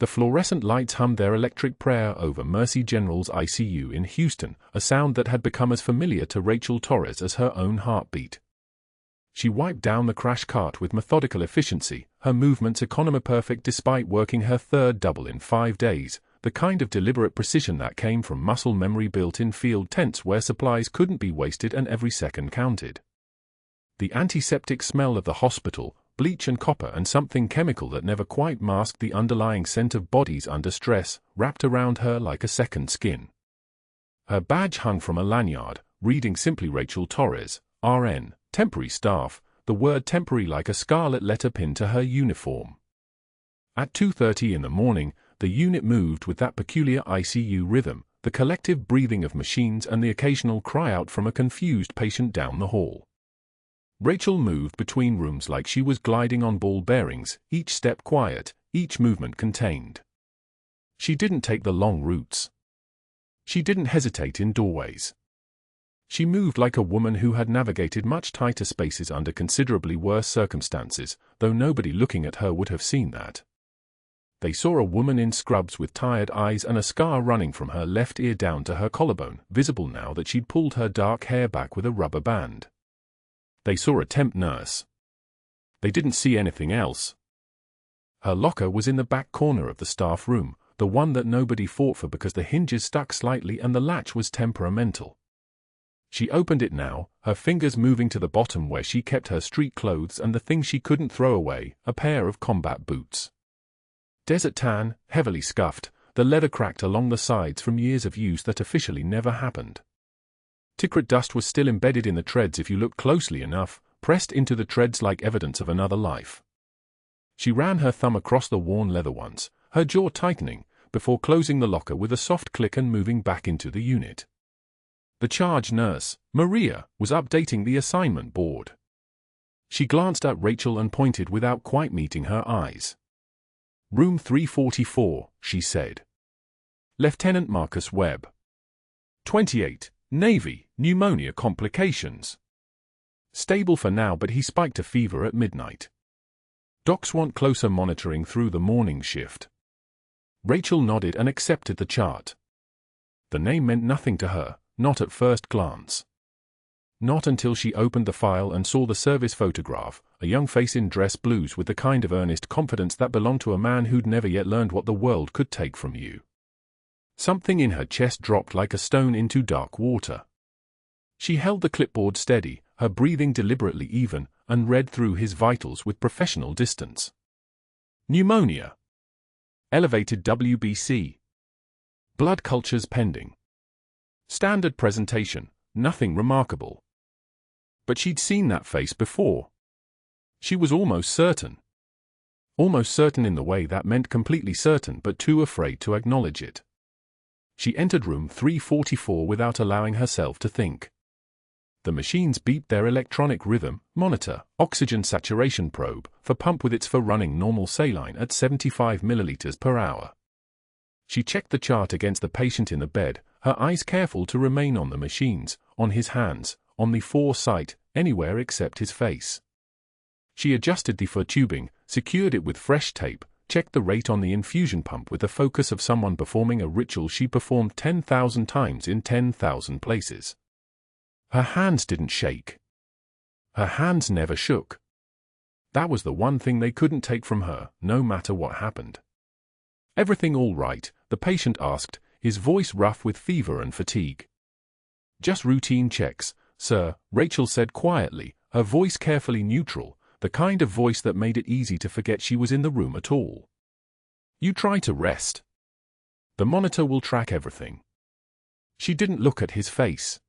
The fluorescent lights hummed their electric prayer over Mercy General's ICU in Houston, a sound that had become as familiar to Rachel Torres as her own heartbeat. She wiped down the crash cart with methodical efficiency, her movements economy-perfect despite working her third double in 5 days, the kind of deliberate precision that came from muscle memory built in field tents where supplies couldn't be wasted and every second counted. The antiseptic smell of the hospital, bleach and copper and something chemical that never quite masked the underlying scent of bodies under stress, wrapped around her like a second skin. Her badge hung from a lanyard, reading simply Rachel Torres, RN, temporary staff, the word temporary like a scarlet letter pinned to her uniform. At 2:30 in the morning, the unit moved with that peculiar ICU rhythm, the collective breathing of machines and the occasional cry out from a confused patient down the hall. Rachel moved between rooms like she was gliding on ball bearings, each step quiet, each movement contained. She didn't take the long routes. She didn't hesitate in doorways. She moved like a woman who had navigated much tighter spaces under considerably worse circumstances, though nobody looking at her would have seen that. They saw a woman in scrubs with tired eyes and a scar running from her left ear down to her collarbone, visible now that she'd pulled her dark hair back with a rubber band. They saw a temp nurse. They didn't see anything else. Her locker was in the back corner of the staff room, the one that nobody fought for because the hinges stuck slightly and the latch was temperamental. She opened it now, her fingers moving to the bottom where she kept her street clothes and the thing she couldn't throw away, a pair of combat boots. Desert tan, heavily scuffed, the leather cracked along the sides from years of use that officially never happened. Ticret dust was still embedded in the treads if you looked closely enough, pressed into the treads like evidence of another life. She ran her thumb across the worn leather ones, her jaw tightening, before closing the locker with a soft click and moving back into the unit. The charge nurse, Maria, was updating the assignment board. She glanced at Rachel and pointed without quite meeting her eyes. "Room 344, she said. "Lieutenant Marcus Webb. 28, Navy, pneumonia complications. Stable for now, but he spiked a fever at midnight. Docs want closer monitoring through the morning shift." Rachel nodded and accepted the chart. The name meant nothing to her, not at first glance. Not until she opened the file and saw the service photograph, a young face in dress blues with the kind of earnest confidence that belonged to a man who'd never yet learned what the world could take from you. Something in her chest dropped like a stone into dark water. She held the clipboard steady, her breathing deliberately even, and read through his vitals with professional distance. Pneumonia. Elevated WBC. Blood cultures pending. Standard presentation, nothing remarkable. But she'd seen that face before. She was almost certain. Almost certain in the way that meant completely certain but too afraid to acknowledge it. She entered room 344 without allowing herself to think. The machines beeped their electronic rhythm, monitor, oxygen saturation probe, for pump with its for running normal saline at 75 milliliters per hour. She checked the chart against the patient in the bed, her eyes careful to remain on the machines, on his hands, on the foresight, anywhere except his face. She adjusted the for tubing, secured it with fresh tape, checked the rate on the infusion pump with the focus of someone performing a ritual she performed 10,000 times in 10,000 places. Her hands didn't shake. Her hands never shook. That was the one thing they couldn't take from her, no matter what happened. "Everything all right?" the patient asked, his voice rough with fever and fatigue. "Just routine checks, sir," Rachel said quietly, her voice carefully neutral, the kind of voice that made it easy to forget she was in the room at all. "You try to rest. The monitor will track everything." She didn't look at his face.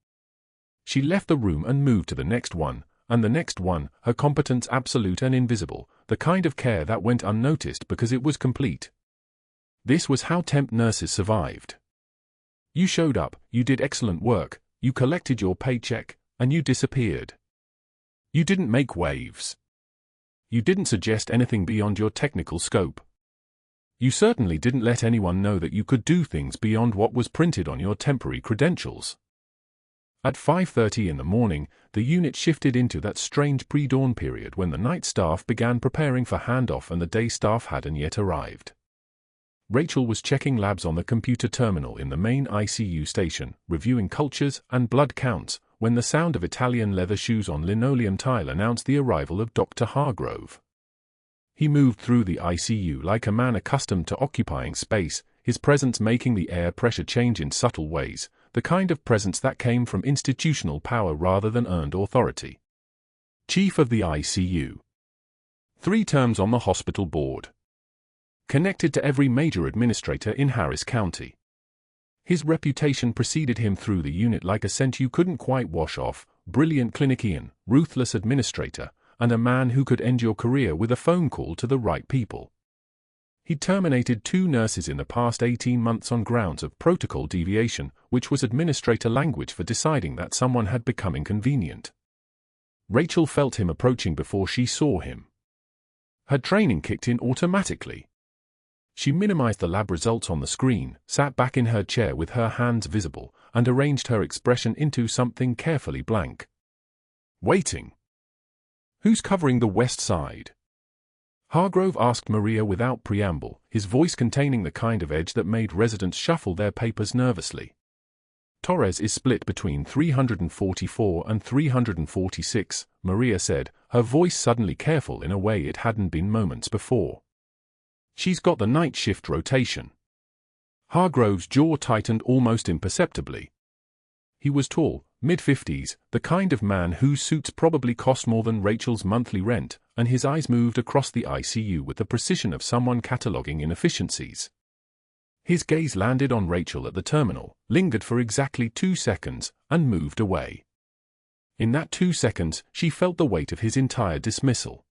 She left the room and moved to the next one, and the next one, her competence absolute and invisible, the kind of care that went unnoticed because it was complete. This was how temp nurses survived. You showed up, you did excellent work, you collected your paycheck, and you disappeared. You didn't make waves. You didn't suggest anything beyond your technical scope. You certainly didn't let anyone know that you could do things beyond what was printed on your temporary credentials. At 5:30 in the morning, the unit shifted into that strange pre-dawn period when the night staff began preparing for handoff and the day staff hadn't yet arrived. Rachel was checking labs on the computer terminal in the main ICU station, reviewing cultures and blood counts, when the sound of Italian leather shoes on linoleum tile announced the arrival of Dr. Hargrove. He moved through the ICU like a man accustomed to occupying space, his presence making the air pressure change in subtle ways, the kind of presence that came from institutional power rather than earned authority. Chief of the ICU. 3 terms on the hospital board. Connected to every major administrator in Harris County. His reputation preceded him through the unit like a scent you couldn't quite wash off, brilliant clinician, ruthless administrator, and a man who could end your career with a phone call to the right people. He terminated 2 nurses in the past 18 months on grounds of protocol deviation, which was administrator language for deciding that someone had become inconvenient. Rachel felt him approaching before she saw him. Her training kicked in automatically. She minimized the lab results on the screen, sat back in her chair with her hands visible, and arranged her expression into something carefully blank. Waiting. Who's covering the west side? Hargrove asked Maria without preamble, his voice containing the kind of edge that made residents shuffle their papers nervously. Torres is split between 344 and 346, Maria said, her voice suddenly careful in a way it hadn't been moments before. She's got the night shift rotation. Hargrove's jaw tightened almost imperceptibly. He was tall, mid-50s, the kind of man whose suits probably cost more than Rachel's monthly rent, and his eyes moved across the ICU with the precision of someone cataloging inefficiencies. His gaze landed on Rachel at the terminal, lingered for exactly 2 seconds, and moved away. In that 2 seconds, she felt the weight of his entire dismissal.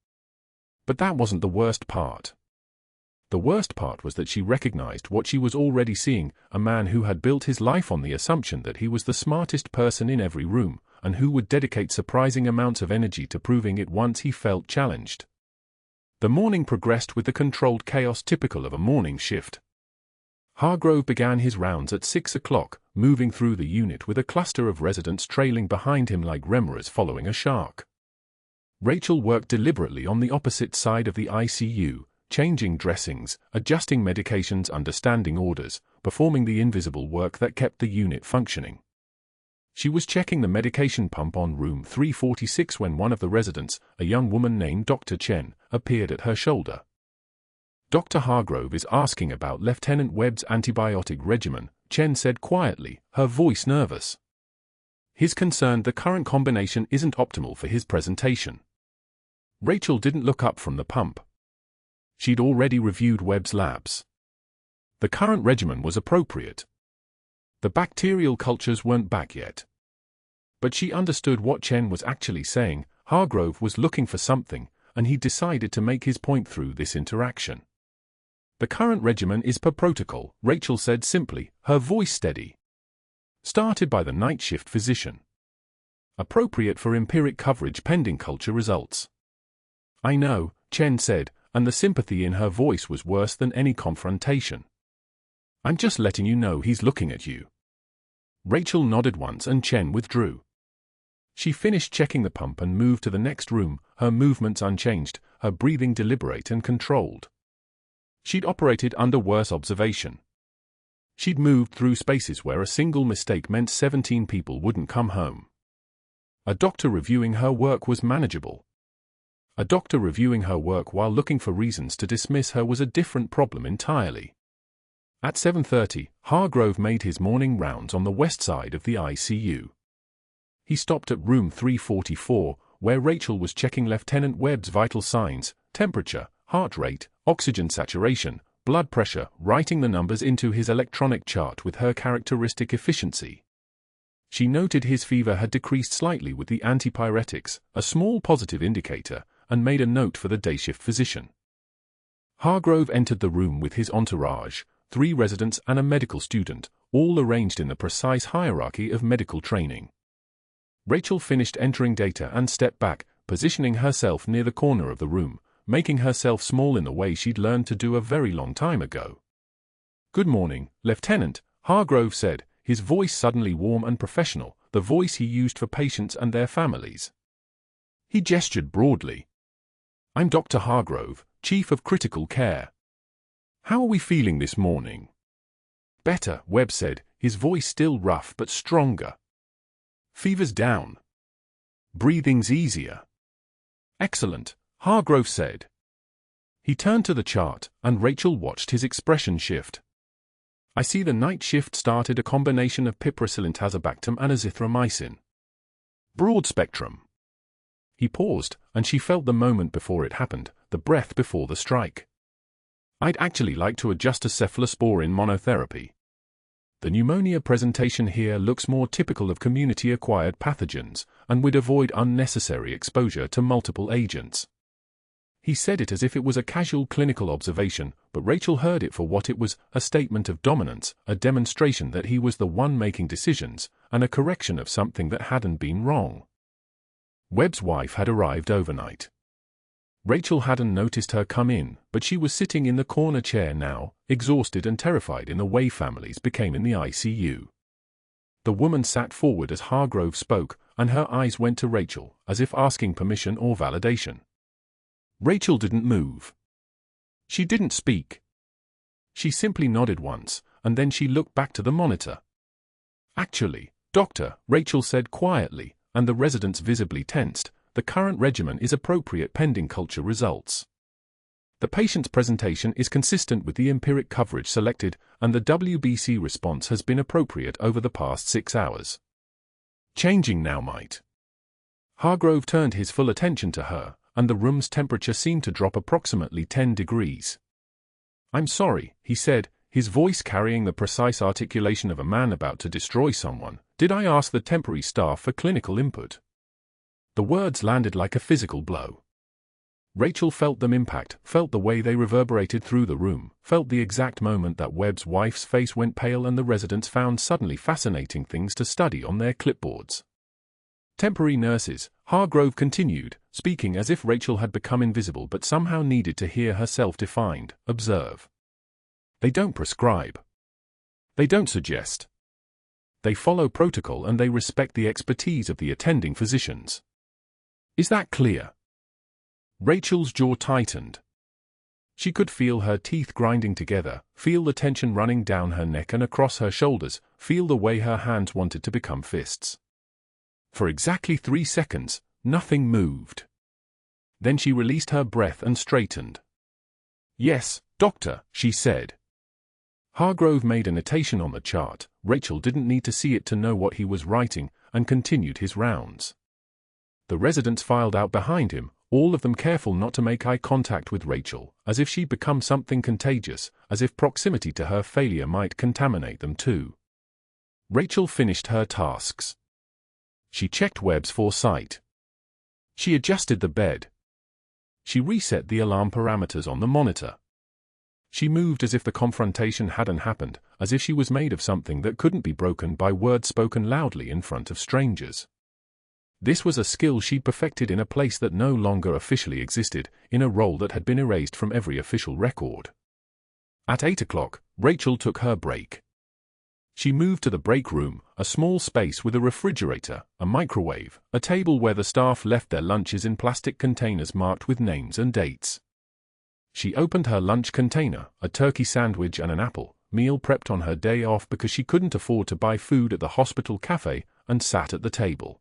But that wasn't the worst part. The worst part was that she recognized what she was already seeing, a man who had built his life on the assumption that he was the smartest person in every room, and who would dedicate surprising amounts of energy to proving it once he felt challenged. The morning progressed with the controlled chaos typical of a morning shift. Hargrove began his rounds at 6 o'clock, moving through the unit with a cluster of residents trailing behind him like remoras following a shark. Rachel worked deliberately on the opposite side of the ICU, changing dressings, adjusting medications, understanding orders, performing the invisible work that kept the unit functioning. She was checking the medication pump on room 346 when one of the residents, a young woman named Dr. Chen, appeared at her shoulder. Dr. Hargrove is asking about Lieutenant Webb's antibiotic regimen, Chen said quietly, her voice nervous. He's concerned the current combination isn't optimal for his presentation. Rachel didn't look up from the pump. She'd already reviewed Webb's labs. The current regimen was appropriate. The bacterial cultures weren't back yet. But she understood what Chen was actually saying. Hargrove was looking for something, and he decided to make his point through this interaction. The current regimen is per protocol, Rachel said simply, her voice steady. Started by the night shift physician. Appropriate for empiric coverage pending culture results. I know, Chen said, and the sympathy in her voice was worse than any confrontation. I'm just letting you know he's looking at you. Rachel nodded once and Chen withdrew. She finished checking the pump and moved to the next room, her movements unchanged, her breathing deliberate and controlled. She'd operated under worse observation. She'd moved through spaces where a single mistake meant 17 people wouldn't come home. A doctor reviewing her work was manageable. A doctor reviewing her work while looking for reasons to dismiss her was a different problem entirely. At 7:30, Hargrove made his morning rounds on the west side of the ICU. He stopped at room 344, where Rachel was checking Lieutenant Webb's vital signs, temperature, heart rate, oxygen saturation, blood pressure, writing the numbers into his electronic chart with her characteristic efficiency. She noted his fever had decreased slightly with the antipyretics, a small positive indicator, and made a note for the day shift physician. Hargrove entered the room with his entourage, 3 residents and a medical student, all arranged in the precise hierarchy of medical training. Rachel finished entering data and stepped back, positioning herself near the corner of the room, making herself small in the way she'd learned to do a very long time ago. Good morning, Lieutenant, Hargrove said, his voice suddenly warm and professional, the voice he used for patients and their families. He gestured broadly. I'm Dr. Hargrove, Chief of Critical Care. How are we feeling this morning? Better, Webb said, his voice still rough but stronger. Fever's down. Breathing's easier. Excellent, Hargrove said. He turned to the chart, and Rachel watched his expression shift. I see the night shift started a combination of piperacillin-tazobactam and azithromycin. Broad spectrum. He paused, and she felt the moment before it happened, the breath before the strike. I'd actually like to adjust to cephalosporin monotherapy. The pneumonia presentation here looks more typical of community-acquired pathogens, and would avoid unnecessary exposure to multiple agents. He said it as if it was a casual clinical observation, but Rachel heard it for what it was, a statement of dominance, a demonstration that he was the one making decisions, and a correction of something that hadn't been wrong. Webb's wife had arrived overnight. Rachel hadn't noticed her come in, but she was sitting in the corner chair now, exhausted and terrified in the way families became in the ICU. The woman sat forward as Hargrove spoke, and her eyes went to Rachel, as if asking permission or validation. Rachel didn't move. She didn't speak. She simply nodded once, and then she looked back to the monitor. Actually, Doctor, Rachel said quietly, and the residents visibly tensed, the current regimen is appropriate pending culture results. The patient's presentation is consistent with the empiric coverage selected, and the WBC response has been appropriate over the past 6 hours. Changing now might. Hargrove turned his full attention to her, and the room's temperature seemed to drop approximately 10 degrees. I'm sorry, he said, his voice carrying the precise articulation of a man about to destroy someone. Did I ask the temporary staff for clinical input? The words landed like a physical blow. Rachel felt them impact, felt the way they reverberated through the room, felt the exact moment that Webb's wife's face went pale and the residents found suddenly fascinating things to study on their clipboards. Temporary nurses, Hargrove continued, speaking as if Rachel had become invisible but somehow needed to hear herself defined, observe. They don't prescribe. They don't suggest. They follow protocol and they respect the expertise of the attending physicians. Is that clear? Rachel's jaw tightened. She could feel her teeth grinding together, feel the tension running down her neck and across her shoulders, feel the way her hands wanted to become fists. For exactly 3 seconds, nothing moved. Then she released her breath and straightened. Yes, doctor, she said. Hargrove made a notation on the chart. Rachel didn't need to see it to know what he was writing, and continued his rounds. The residents filed out behind him, all of them careful not to make eye contact with Rachel, as if she'd become something contagious, as if proximity to her failure might contaminate them too. Rachel finished her tasks. She checked Webb's foresight. She adjusted the bed. She reset the alarm parameters on the monitor. She moved as if the confrontation hadn't happened, as if she was made of something that couldn't be broken by words spoken loudly in front of strangers. This was a skill she'd perfected in a place that no longer officially existed, in a role that had been erased from every official record. At 8 o'clock, Rachel took her break. She moved to the break room, a small space with a refrigerator, a microwave, a table where the staff left their lunches in plastic containers marked with names and dates. She opened her lunch container, a turkey sandwich and an apple, meal prepped on her day off because she couldn't afford to buy food at the hospital cafe, and sat at the table.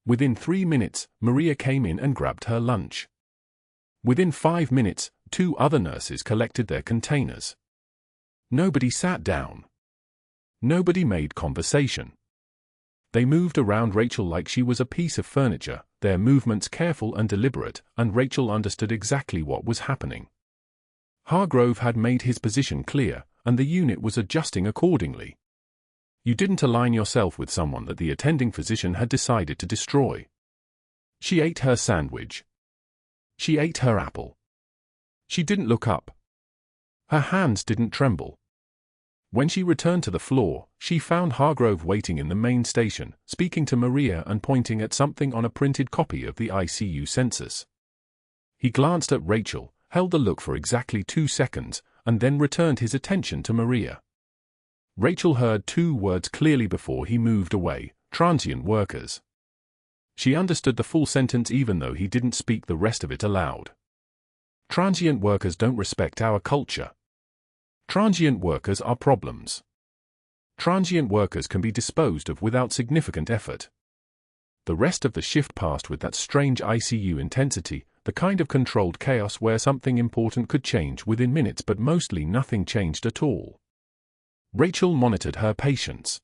Within 3 minutes, Maria came in and grabbed her lunch. Within 5 minutes, 2 other nurses collected their containers. Nobody sat down. Nobody made conversation. They moved around Rachel like she was a piece of furniture, their movements careful and deliberate, and Rachel understood exactly what was happening. Hargrove had made his position clear, and the unit was adjusting accordingly. You didn't align yourself with someone that the attending physician had decided to destroy. She ate her sandwich. She ate her apple. She didn't look up. Her hands didn't tremble. When she returned to the floor, she found Hargrove waiting in the main station, speaking to Maria and pointing at something on a printed copy of the ICU census. He glanced at Rachel, held the look for exactly 2 seconds, and then returned his attention to Maria. Rachel heard 2 words clearly before he moved away: transient workers. She understood the full sentence even though he didn't speak the rest of it aloud. Transient workers don't respect our culture. Transient workers are problems. Transient workers can be disposed of without significant effort. The rest of the shift passed with that strange ICU intensity, the kind of controlled chaos where something important could change within minutes but mostly nothing changed at all. Rachel monitored her patients.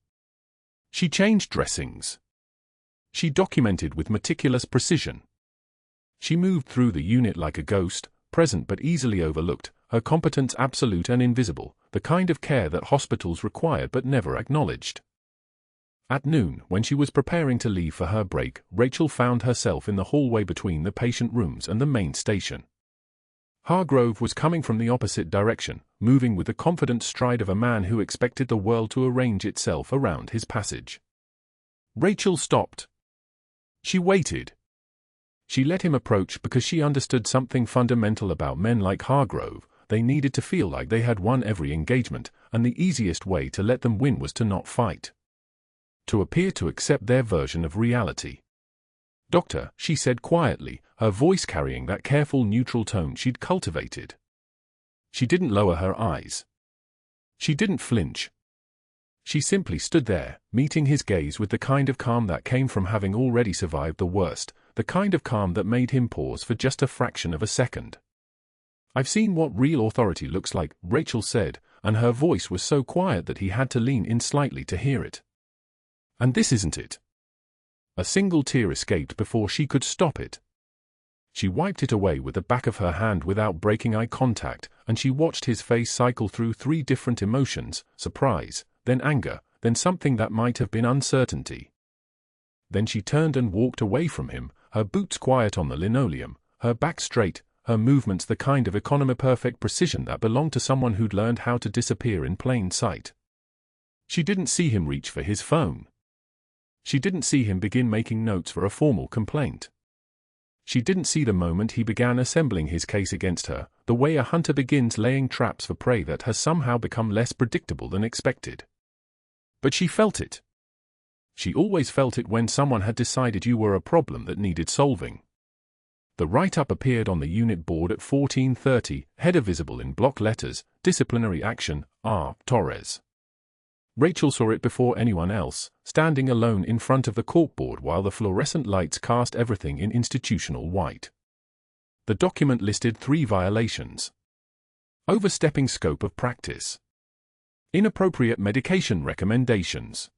She changed dressings. She documented with meticulous precision. She moved through the unit like a ghost, present but easily overlooked, her competence absolute and invisible, the kind of care that hospitals required but never acknowledged. At noon, when she was preparing to leave for her break, Rachel found herself in the hallway between the patient rooms and the main station. Hargrove was coming from the opposite direction, moving with the confident stride of a man who expected the world to arrange itself around his passage. Rachel stopped. She waited. She let him approach because she understood something fundamental about men like Hargrove. They needed to feel like they had won every engagement, and the easiest way to let them win was to not fight. To appear to accept their version of reality. "Doctor," she said quietly, her voice carrying that careful neutral tone she'd cultivated. She didn't lower her eyes. She didn't flinch. She simply stood there, meeting his gaze with the kind of calm that came from having already survived the worst, the kind of calm that made him pause for just a fraction of a second. "I've seen what real authority looks like," Rachel said, and her voice was so quiet that he had to lean in slightly to hear it. "And this isn't it." A single tear escaped before she could stop it. She wiped it away with the back of her hand without breaking eye contact, and she watched his face cycle through 3 different emotions: surprise, then anger, then something that might have been uncertainty. Then she turned and walked away from him, her boots quiet on the linoleum, her back straight, her movements the kind of economy-perfect precision that belonged to someone who'd learned how to disappear in plain sight. She didn't see him reach for his phone. She didn't see him begin making notes for a formal complaint. She didn't see the moment he began assembling his case against her, the way a hunter begins laying traps for prey that has somehow become less predictable than expected. But she felt it. She always felt it when someone had decided you were a problem that needed solving. The write-up appeared on the unit board at 14:30, header visible in block letters: Disciplinary Action, R. Torres. Rachel saw it before anyone else, standing alone in front of the corkboard while the fluorescent lights cast everything in institutional white. The document listed 3 violations. Overstepping scope of practice. Inappropriate medication recommendations.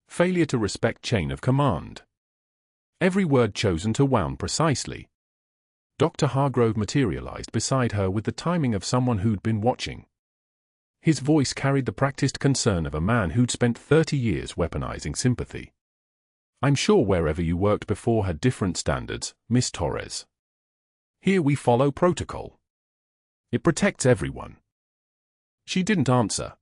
Failure to respect chain of command. Every word chosen to wound precisely. Dr. Hargrove materialized beside her with the timing of someone who'd been watching. His voice carried the practiced concern of a man who'd spent 30 years weaponizing sympathy. "I'm sure wherever you worked before had different standards, Miss Torres. Here we follow protocol. It protects everyone." She didn't answer.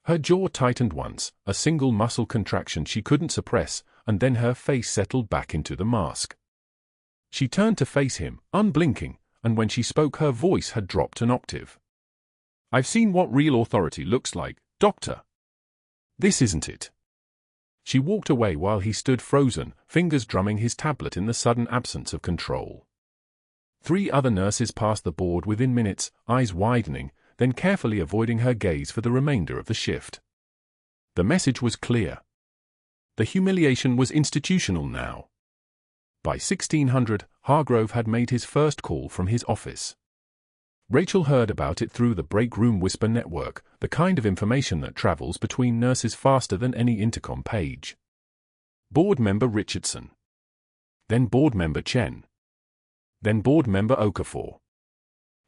Her jaw tightened once, a single muscle contraction she couldn't suppress, and then her face settled back into the mask. She turned to face him, unblinking, and when she spoke her voice had dropped an octave. "I've seen what real authority looks like, Doctor. This isn't it." She walked away while he stood frozen, fingers drumming his tablet in the sudden absence of control. 3 other nurses passed the board within minutes, eyes widening, then carefully avoiding her gaze for the remainder of the shift. The message was clear. The humiliation was institutional now. By 1600, Hargrove had made his first call from his office. Rachel heard about it through the break room whisper network, the kind of information that travels between nurses faster than any intercom page. Board member Richardson. Then board member Chen. Then board member Okafor.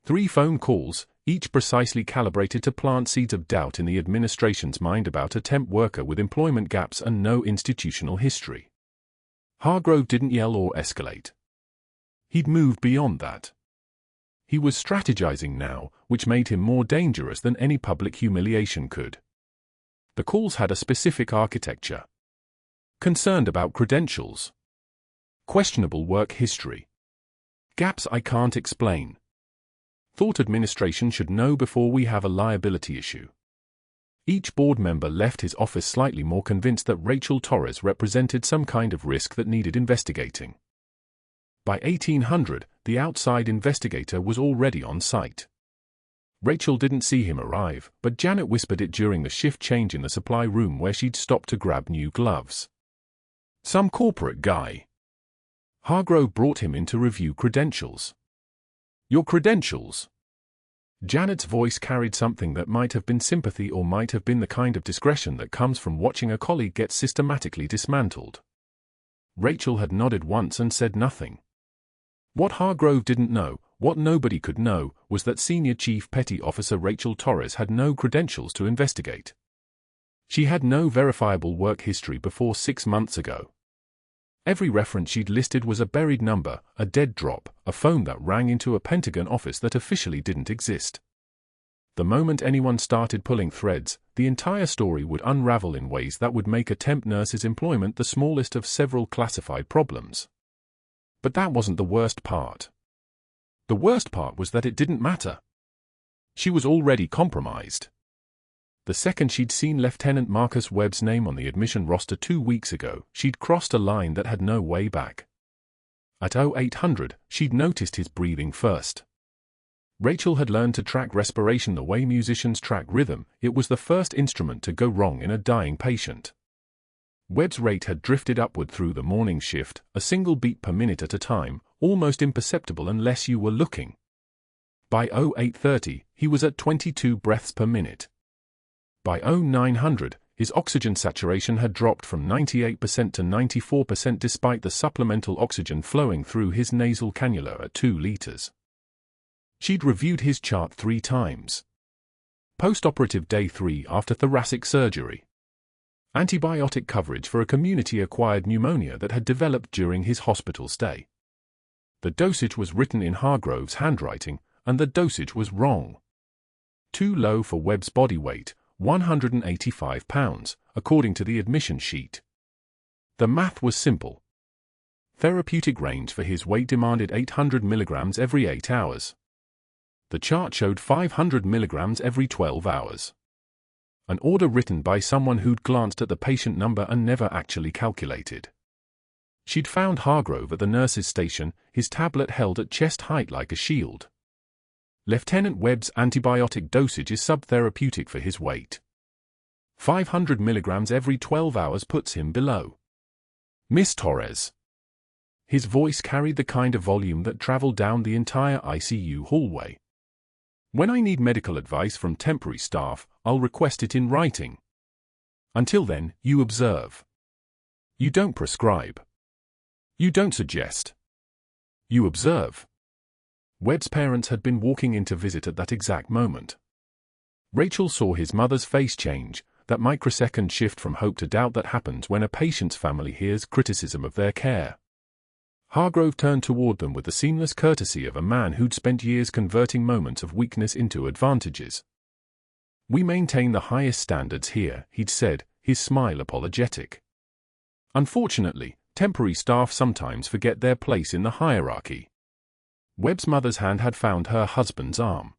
3 phone calls, each precisely calibrated to plant seeds of doubt in the administration's mind about a temp worker with employment gaps and no institutional history. Hargrove didn't yell or escalate. He'd moved beyond that. He was strategizing now, which made him more dangerous than any public humiliation could. The calls had a specific architecture. Concerned about credentials. Questionable work history. Gaps I can't explain. Thought administration should know before we have a liability issue. Each board member left his office slightly more convinced that Rachel Torres represented some kind of risk that needed investigating. By 1800, the outside investigator was already on site. Rachel didn't see him arrive, but Janet whispered it during the shift change in the supply room where she'd stopped to grab new gloves. Some corporate guy. Hargrove brought him in to review credentials. Your credentials? Janet's voice carried something that might have been sympathy or might have been the kind of discretion that comes from watching a colleague get systematically dismantled. Rachel had nodded once and said nothing. What Hargrove didn't know, what nobody could know, was that Senior Chief Petty Officer Rachel Torres had no credentials to investigate. She had no verifiable work history before 6 months ago. Every reference she'd listed was a buried number, a dead drop, a phone that rang into a Pentagon office that officially didn't exist. The moment anyone started pulling threads, the entire story would unravel in ways that would make a temp nurse's employment the smallest of several classified problems. But that wasn't the worst part. The worst part was that it didn't matter. She was already compromised. The second she'd seen Lieutenant Marcus Webb's name on the admission roster 2 weeks ago, she'd crossed a line that had no way back. At 0800, she'd noticed his breathing first. Rachel had learned to track respiration the way musicians track rhythm. It was the first instrument to go wrong in a dying patient. Webb's rate had drifted upward through the morning shift, a single beat per minute at a time, almost imperceptible unless you were looking. By 0830, he was at 22 breaths per minute. By 0900, his oxygen saturation had dropped from 98% to 94% despite the supplemental oxygen flowing through his nasal cannula at 2 liters. She'd reviewed his chart 3 times. Post-operative day 3 after thoracic surgery. Antibiotic coverage for a community-acquired pneumonia that had developed during his hospital stay. The dosage was written in Hargrove's handwriting, and the dosage was wrong. Too low for Webb's body weight, 185 pounds, according to the admission sheet. The math was simple. Therapeutic range for his weight demanded 800 milligrams every 8 hours. The chart showed 500 milligrams every 12 hours. An order written by someone who'd glanced at the patient number and never actually calculated. She'd found Hargrove at the nurse's station, his tablet held at chest height like a shield. Lieutenant Webb's antibiotic dosage is subtherapeutic for his weight. 500 milligrams every 12 hours puts him below. Miss Torres. His voice carried the kind of volume that traveled down the entire ICU hallway. When I need medical advice from temporary staff, I'll request it in writing. Until then, you observe. You don't prescribe. You don't suggest. You observe. Webb's parents had been walking in to visit at that exact moment. Rachel saw his mother's face change, that microsecond shift from hope to doubt that happens when a patient's family hears criticism of their care. Hargrove turned toward them with the seamless courtesy of a man who'd spent years converting moments of weakness into advantages. We maintain the highest standards here, he'd said, his smile apologetic. Unfortunately, temporary staff sometimes forget their place in the hierarchy. Webb's mother's hand had found her husband's arm.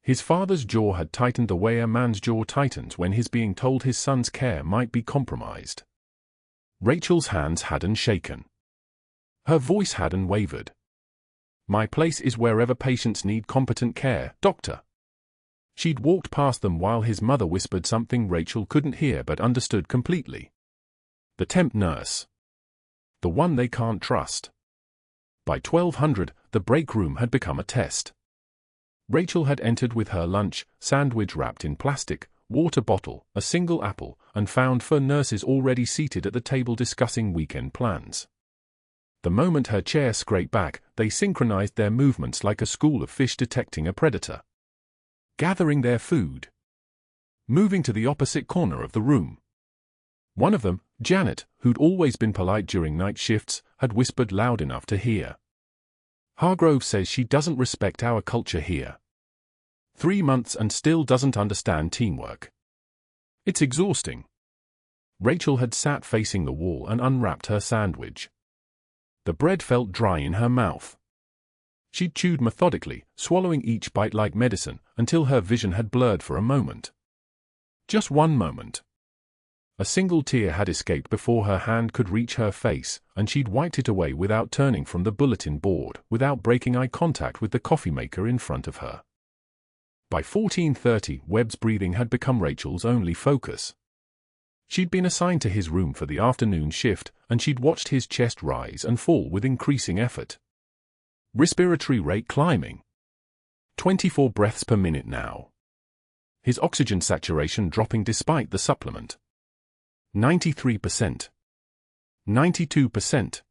His father's jaw had tightened the way a man's jaw tightens when he's being told his son's care might be compromised. Rachel's hands hadn't shaken. Her voice hadn't wavered. My place is wherever patients need competent care, doctor. She'd walked past them while his mother whispered something Rachel couldn't hear but understood completely. The temp nurse. The one they can't trust. By 1200, the break room had become a test. Rachel had entered with her lunch, sandwich wrapped in plastic, water bottle, a single apple, and found 4 nurses already seated at the table discussing weekend plans. The moment her chair scraped back, they synchronized their movements like a school of fish detecting a predator. Gathering their food. Moving to the opposite corner of the room. One of them, Janet, who'd always been polite during night shifts, had whispered loud enough to hear. Hargrove says she doesn't respect our culture here. 3 months and still doesn't understand teamwork. It's exhausting. Rachel had sat facing the wall and unwrapped her sandwich. The bread felt dry in her mouth. She'd chewed methodically, swallowing each bite like medicine, until her vision had blurred for a moment. Just one moment. A single tear had escaped before her hand could reach her face, and she'd wiped it away without turning from the bulletin board, without breaking eye contact with the coffee maker in front of her. By 14:30, Webb's breathing had become Rachel's only focus. She'd been assigned to his room for the afternoon shift, and she'd watched his chest rise and fall with increasing effort. Respiratory rate climbing. 24 breaths per minute now. His oxygen saturation dropping despite the supplement. 93%. 92%.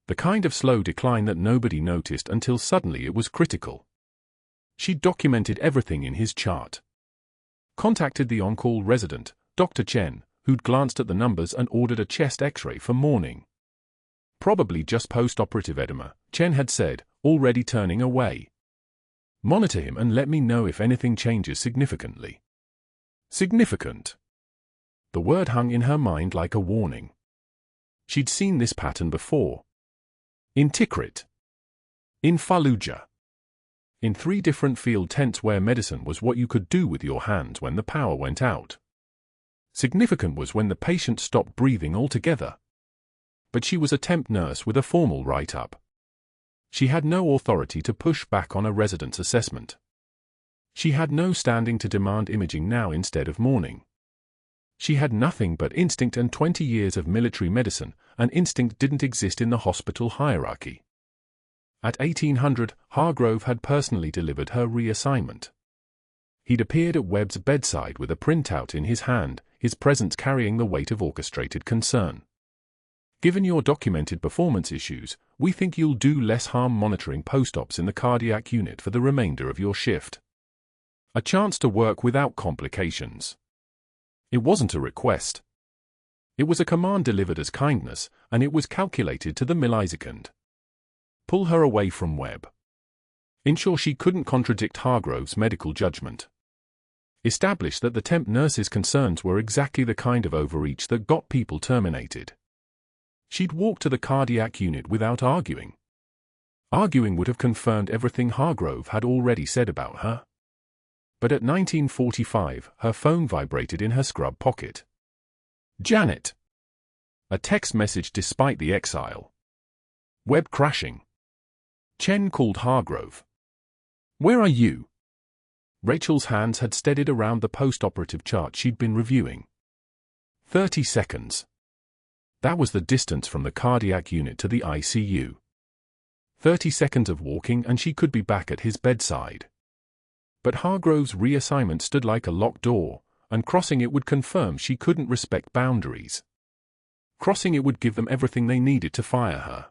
The kind of slow decline that nobody noticed until suddenly it was critical. She documented everything in his chart. Contacted the on-call resident, Dr. Chen, who'd glanced at the numbers and ordered a chest x-ray for morning. Probably just post-operative edema, Chen had said, already turning away. Monitor him and let me know if anything changes significantly. Significant. The word hung in her mind like a warning. She'd seen this pattern before. In Tikrit. In Fallujah. In 3 different field tents where medicine was what you could do with your hands when the power went out. Significant was when the patient stopped breathing altogether. But she was a temp nurse with a formal write-up. She had no authority to push back on a resident's assessment. She had no standing to demand imaging now instead of morning. She had nothing but instinct and 20 years of military medicine, and instinct didn't exist in the hospital hierarchy. At 1800, Hargrove had personally delivered her reassignment. He'd appeared at Webb's bedside with a printout in his hand, his presence carrying the weight of orchestrated concern. Given your documented performance issues, we think you'll do less harm monitoring post-ops in the cardiac unit for the remainder of your shift. A chance to work without complications. It wasn't a request. It was a command delivered as kindness, and it was calculated to the millisecond. Pull her away from Webb. Ensure she couldn't contradict Hargrove's medical judgment. Establish that the temp nurse's concerns were exactly the kind of overreach that got people terminated. She'd walk to the cardiac unit without arguing. Arguing would have confirmed everything Hargrove had already said about her. But at 19:45, her phone vibrated in her scrub pocket. Janet. A text message despite the exile. Webb crashing. Chen called Hargrove. Where are you? Rachel's hands had steadied around the post-operative chart she'd been reviewing. 30 seconds. That was the distance from the cardiac unit to the ICU. 30 seconds of walking and she could be back at his bedside. But Hargrove's reassignment stood like a locked door, and crossing it would confirm she couldn't respect boundaries. Crossing it would give them everything they needed to fire her.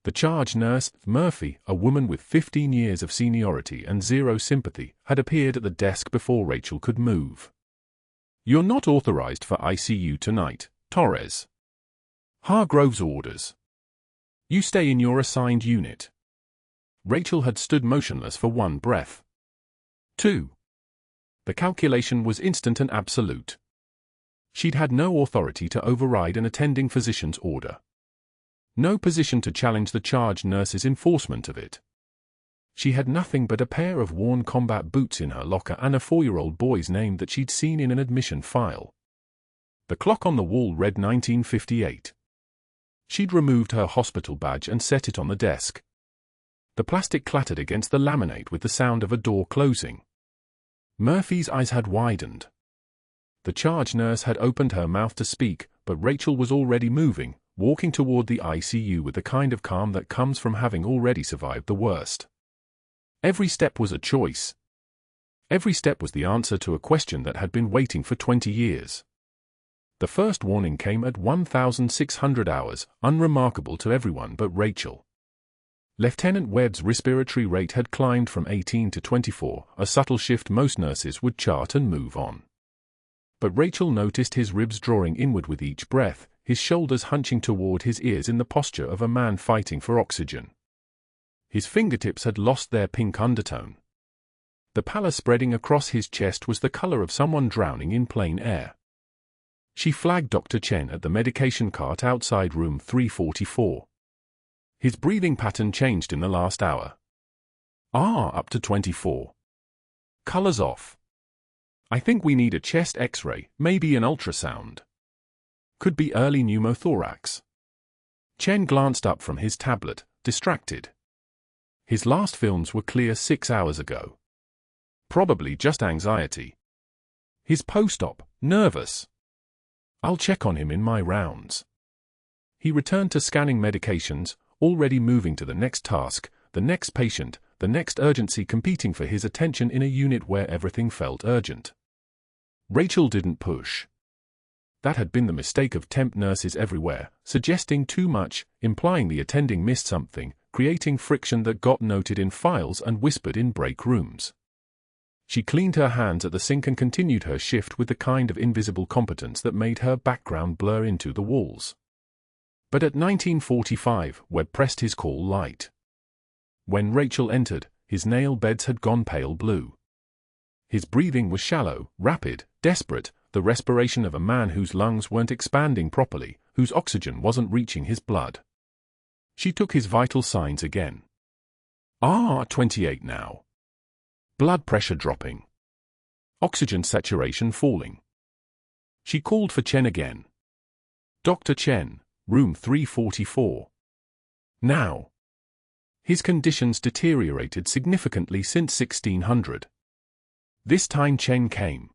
The charge nurse, Murphy, a woman with 15 years of seniority and 0 sympathy, had appeared at the desk before Rachel could move. You're not authorized for ICU tonight, Torres. Hargrove's orders. You stay in your assigned unit. Rachel had stood motionless for 1 breath. 2. The calculation was instant and absolute. She'd had no authority to override an attending physician's order. No position to challenge the charge nurse's enforcement of it. She had nothing but a pair of worn combat boots in her locker and a 4-year-old boy's name that she'd seen in an admission file. The clock on the wall read 1958. She'd removed her hospital badge and set it on the desk. The plastic clattered against the laminate with the sound of a door closing. Murphy's eyes had widened. The charge nurse had opened her mouth to speak, but Rachel was already moving, walking toward the ICU with the kind of calm that comes from having already survived the worst. Every step was a choice. Every step was the answer to a question that had been waiting for 20 years. The first warning came at 1,600 hours, unremarkable to everyone but Rachel. Lieutenant Webb's respiratory rate had climbed from 18 to 24, a subtle shift most nurses would chart and move on. But Rachel noticed his ribs drawing inward with each breath, his shoulders hunching toward his ears in the posture of a man fighting for oxygen. His fingertips had lost their pink undertone. The pallor spreading across his chest was the color of someone drowning in plain air. She flagged Dr. Chen at the medication cart outside room 344. His breathing pattern changed in the last hour. Up to 24. Colors off. I think we need a chest x-ray, maybe an ultrasound. Could be early pneumothorax. Chen glanced up from his tablet, distracted. His last films were clear 6 hours ago. Probably just anxiety. His post-op, nervous. I'll check on him in my rounds. He returned to scanning medications, already moving to the next task, the next patient, the next urgency competing for his attention in a unit where everything felt urgent. Rachel didn't push. That had been the mistake of temp nurses everywhere, suggesting too much, implying the attending missed something, creating friction that got noted in files and whispered in break rooms. She cleaned her hands at the sink and continued her shift with the kind of invisible competence that made her background blur into the walls. But at 19:45, Webb pressed his call light. When Rachel entered, his nail beds had gone pale blue. His breathing was shallow, rapid, desperate, the respiration of a man whose lungs weren't expanding properly, whose oxygen wasn't reaching his blood. She took his vital signs again. 28 now. Blood pressure dropping. Oxygen saturation falling. She called for Chen again. Dr. Chen, room 344. Now. His conditions deteriorated significantly since 1600. This time Chen came.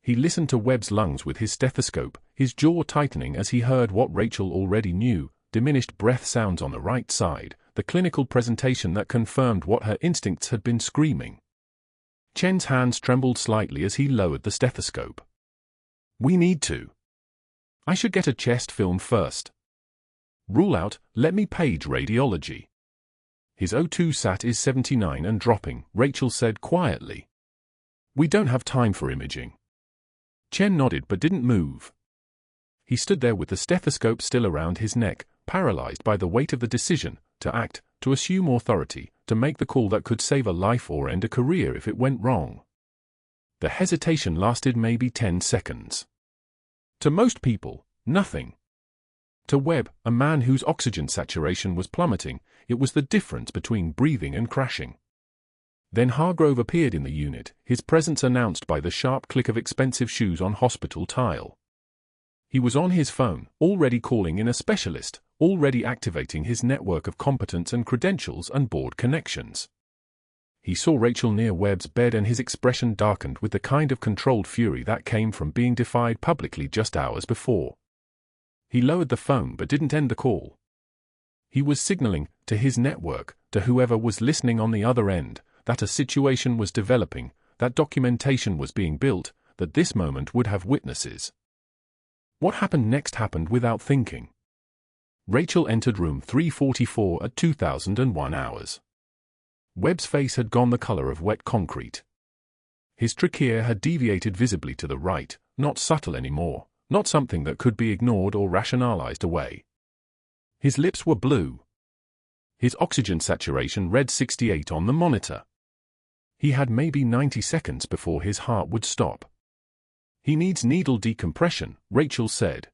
He listened to Webb's lungs with his stethoscope, his jaw tightening as he heard what Rachel already knew, diminished breath sounds on the right side, the clinical presentation that confirmed what her instincts had been screaming. Chen's hands trembled slightly as he lowered the stethoscope. We need to. I should get a chest film first. Rule out, let me page radiology. His O2 sat is 79 and dropping, Rachel said quietly. We don't have time for imaging. Chen nodded but didn't move. He stood there with the stethoscope still around his neck, paralyzed by the weight of the decision, to act, to assume authority, to make the call that could save a life or end a career if it went wrong. The hesitation lasted maybe 10 seconds. To most people, nothing. To Webb, a man whose oxygen saturation was plummeting, it was the difference between breathing and crashing. Then Hargrove appeared in the unit, his presence announced by the sharp click of expensive shoes on hospital tile. He was on his phone, already calling in a specialist, already activating his network of competence and credentials and board connections. He saw Rachel near Webb's bed and his expression darkened with the kind of controlled fury that came from being defied publicly just hours before. He lowered the phone but didn't end the call. He was signaling, to his network, to whoever was listening on the other end, that a situation was developing, that documentation was being built, that this moment would have witnesses. What happened next happened without thinking. Rachel entered room 344 at 2001 hours. Webb's face had gone the color of wet concrete. His trachea had deviated visibly to the right, not subtle anymore, not something that could be ignored or rationalized away. His lips were blue. His oxygen saturation read 68 on the monitor. He had maybe 90 seconds before his heart would stop. He needs needle decompression, Rachel said.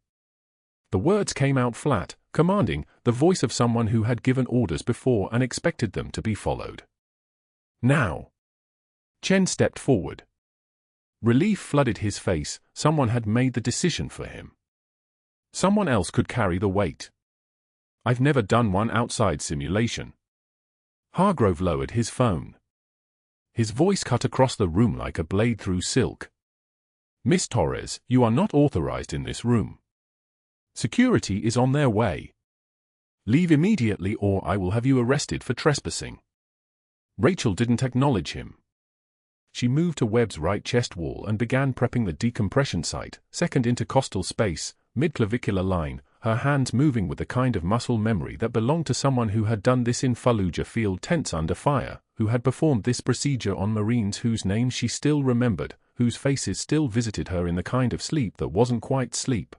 The words came out flat, commanding, the voice of someone who had given orders before and expected them to be followed. Now. Chen stepped forward. Relief flooded his face, someone had made the decision for him. Someone else could carry the weight. I've never done one outside simulation. Hargrove lowered his phone. His voice cut across the room like a blade through silk. Miss Torres, you are not authorized in this room. Security is on their way. Leave immediately or I will have you arrested for trespassing. Rachel didn't acknowledge him. She moved to Webb's right chest wall and began prepping the decompression site, second intercostal space, mid-clavicular line, her hands moving with the kind of muscle memory that belonged to someone who had done this in Fallujah field tents under fire, who had performed this procedure on Marines whose names she still remembered, whose faces still visited her in the kind of sleep that wasn't quite sleep.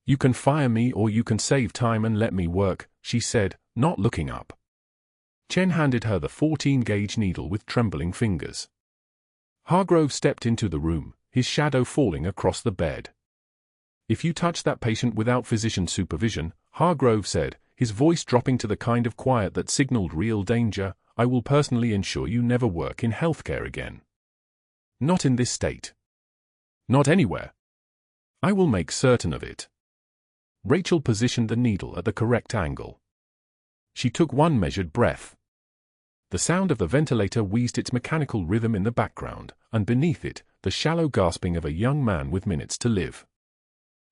You can fire me or you can save time and let me work, she said, not looking up. Chen handed her the 14-gauge needle with trembling fingers. Hargrove stepped into the room, his shadow falling across the bed. If you touch that patient without physician supervision, Hargrove said, his voice dropping to the kind of quiet that signaled real danger, I will personally ensure you never work in healthcare again. Not in this state. Not anywhere. I will make certain of it. Rachel positioned the needle at the correct angle. She took one measured breath. The sound of the ventilator wheezed its mechanical rhythm in the background, and beneath it, the shallow gasping of a young man with minutes to live.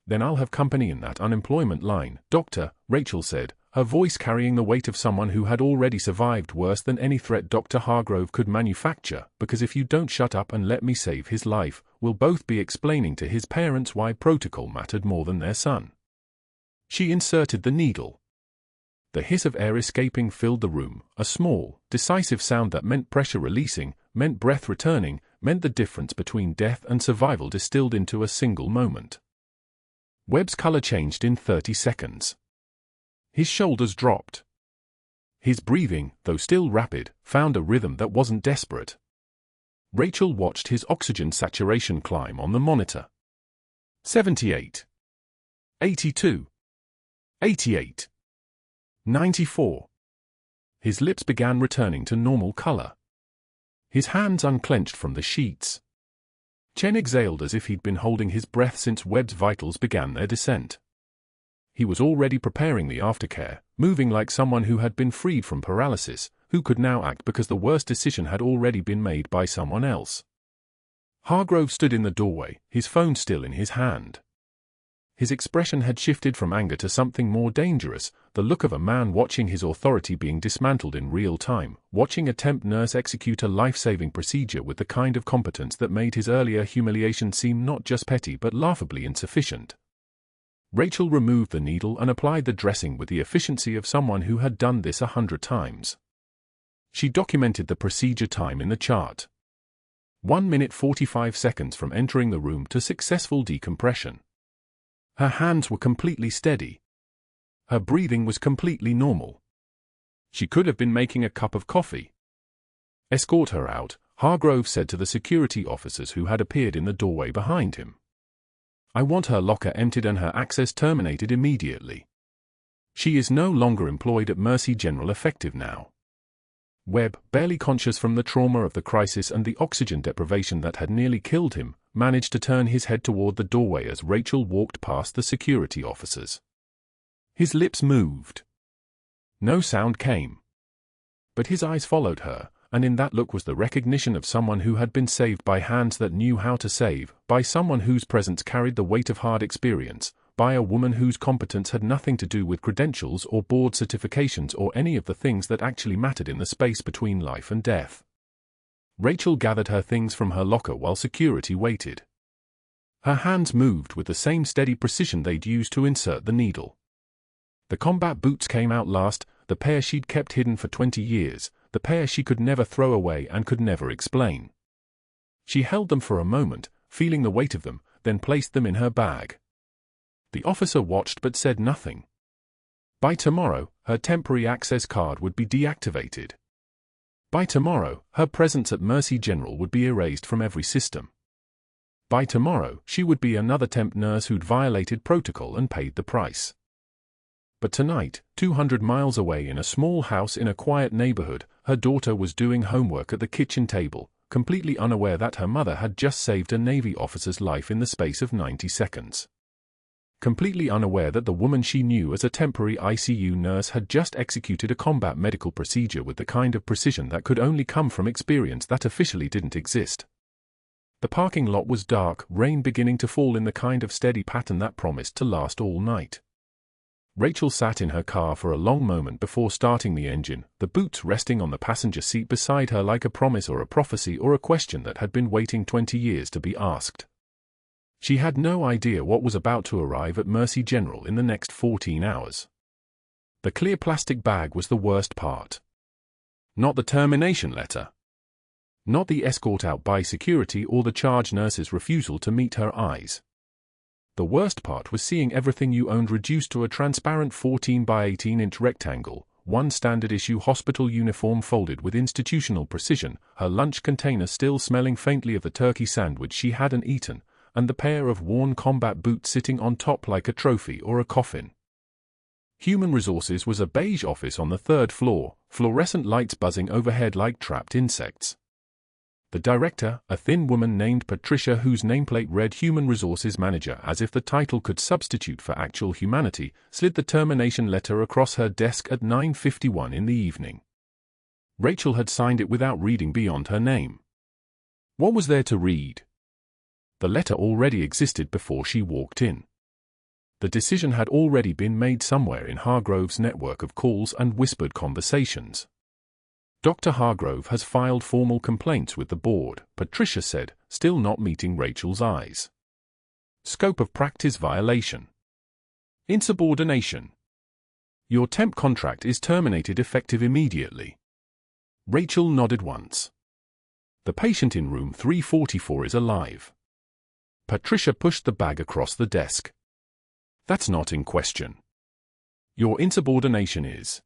"Then I'll have company in that unemployment line, Doctor," Rachel said, her voice carrying the weight of someone who had already survived worse than any threat Dr. Hargrove could manufacture, "because if you don't shut up and let me save his life, we'll both be explaining to his parents why protocol mattered more than their son." She inserted the needle. The hiss of air escaping filled the room, a small, decisive sound that meant pressure releasing, meant breath returning, meant the difference between death and survival distilled into a single moment. Webb's color changed in 30 seconds. His shoulders dropped. His breathing, though still rapid, found a rhythm that wasn't desperate. Rachel watched his oxygen saturation climb on the monitor. 78. 82. 88. 94. His lips began returning to normal color. His hands unclenched from the sheets. Chen exhaled as if he'd been holding his breath since Webb's vitals began their descent. He was already preparing the aftercare, moving like someone who had been freed from paralysis, who could now act because the worst decision had already been made by someone else. Hargrove stood in the doorway, his phone still in his hand. His expression had shifted from anger to something more dangerous, the look of a man watching his authority being dismantled in real time, watching a temp nurse execute a life-saving procedure with the kind of competence that made his earlier humiliation seem not just petty but laughably insufficient. Rachel removed the needle and applied the dressing with the efficiency of someone who had done this 100 times. She documented the procedure time in the chart. 1 minute 45 seconds from entering the room to successful decompression. Her hands were completely steady. Her breathing was completely normal. She could have been making a cup of coffee. "Escort her out," Hargrove said to the security officers who had appeared in the doorway behind him. "I want her locker emptied and her access terminated immediately. She is no longer employed at Mercy General effective now." Webb, barely conscious from the trauma of the crisis and the oxygen deprivation that had nearly killed him, managed to turn his head toward the doorway as Rachel walked past the security officers. His lips moved. No sound came. But his eyes followed her, and in that look was the recognition of someone who had been saved by hands that knew how to save, by someone whose presence carried the weight of hard experience, by a woman whose competence had nothing to do with credentials or board certifications or any of the things that actually mattered in the space between life and death. Rachel gathered her things from her locker while security waited. Her hands moved with the same steady precision they'd used to insert the needle. The combat boots came out last, the pair she'd kept hidden for 20 years, the pair she could never throw away and could never explain. She held them for a moment, feeling the weight of them, then placed them in her bag. The officer watched but said nothing. By tomorrow, her temporary access card would be deactivated. By tomorrow, her presence at Mercy General would be erased from every system. By tomorrow, she would be another temp nurse who'd violated protocol and paid the price. But tonight, 200 miles away in a small house in a quiet neighborhood, her daughter was doing homework at the kitchen table, completely unaware that her mother had just saved a Navy officer's life in the space of 90 seconds. Completely unaware that the woman she knew as a temporary ICU nurse had just executed a combat medical procedure with the kind of precision that could only come from experience that officially didn't exist. The parking lot was dark, rain beginning to fall in the kind of steady pattern that promised to last all night. Rachel sat in her car for a long moment before starting the engine, the boots resting on the passenger seat beside her like a promise or a prophecy or a question that had been waiting 20 years to be asked. She had no idea what was about to arrive at Mercy General in the next 14 hours. The clear plastic bag was the worst part. Not the termination letter. Not the escort out by security or the charge nurse's refusal to meet her eyes. The worst part was seeing everything you owned reduced to a transparent 14 by 18-inch rectangle, one standard-issue hospital uniform folded with institutional precision, her lunch container still smelling faintly of the turkey sandwich she hadn't eaten, and the pair of worn combat boots sitting on top like a trophy or a coffin. Human Resources was a beige office on the 3rd floor, fluorescent lights buzzing overhead like trapped insects. The director, a thin woman named Patricia whose nameplate read Human Resources Manager as if the title could substitute for actual humanity, slid the termination letter across her desk at 9:51 in the evening. Rachel had signed it without reading beyond her name. What was there to read? The letter already existed before she walked in. The decision had already been made somewhere in Hargrove's network of calls and whispered conversations. Dr. Hargrove has filed formal complaints with the board, Patricia said, still not meeting Rachel's eyes. Scope of practice violation. Insubordination. Your temp contract is terminated effective immediately. Rachel nodded once. The patient in room 344 is alive. Patricia pushed the bag across the desk. That's not in question. Your insubordination is.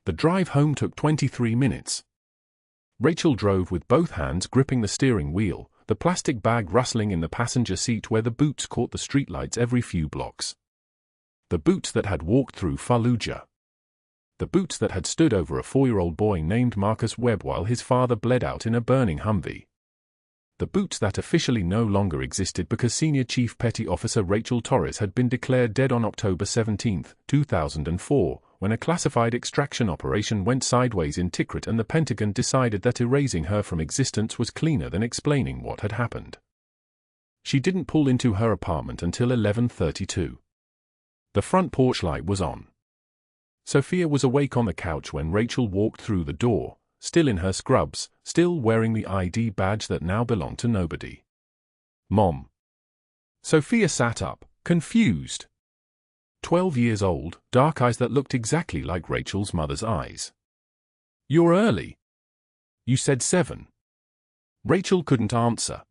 The drive home took 23 minutes. Rachel drove with both hands gripping the steering wheel, the plastic bag rustling in the passenger seat where the boots caught the streetlights every few blocks. The boots that had walked through Fallujah. The boots that had stood over a 4-year-old boy named Marcus Webb while his father bled out in a burning Humvee. The boots that officially no longer existed because Senior Chief Petty Officer Rachel Torres had been declared dead on October 17, 2004, when a classified extraction operation went sideways in Tikrit and the Pentagon decided that erasing her from existence was cleaner than explaining what had happened. She didn't pull into her apartment until 11:32. The front porch light was on. Sophia was awake on the couch when Rachel walked through the door, still in her scrubs, still wearing the ID badge that now belonged to nobody. Mom. Sophia sat up, confused. 12 years old, dark eyes that looked exactly like Rachel's mother's eyes. You're early. You said 7. Rachel couldn't answer.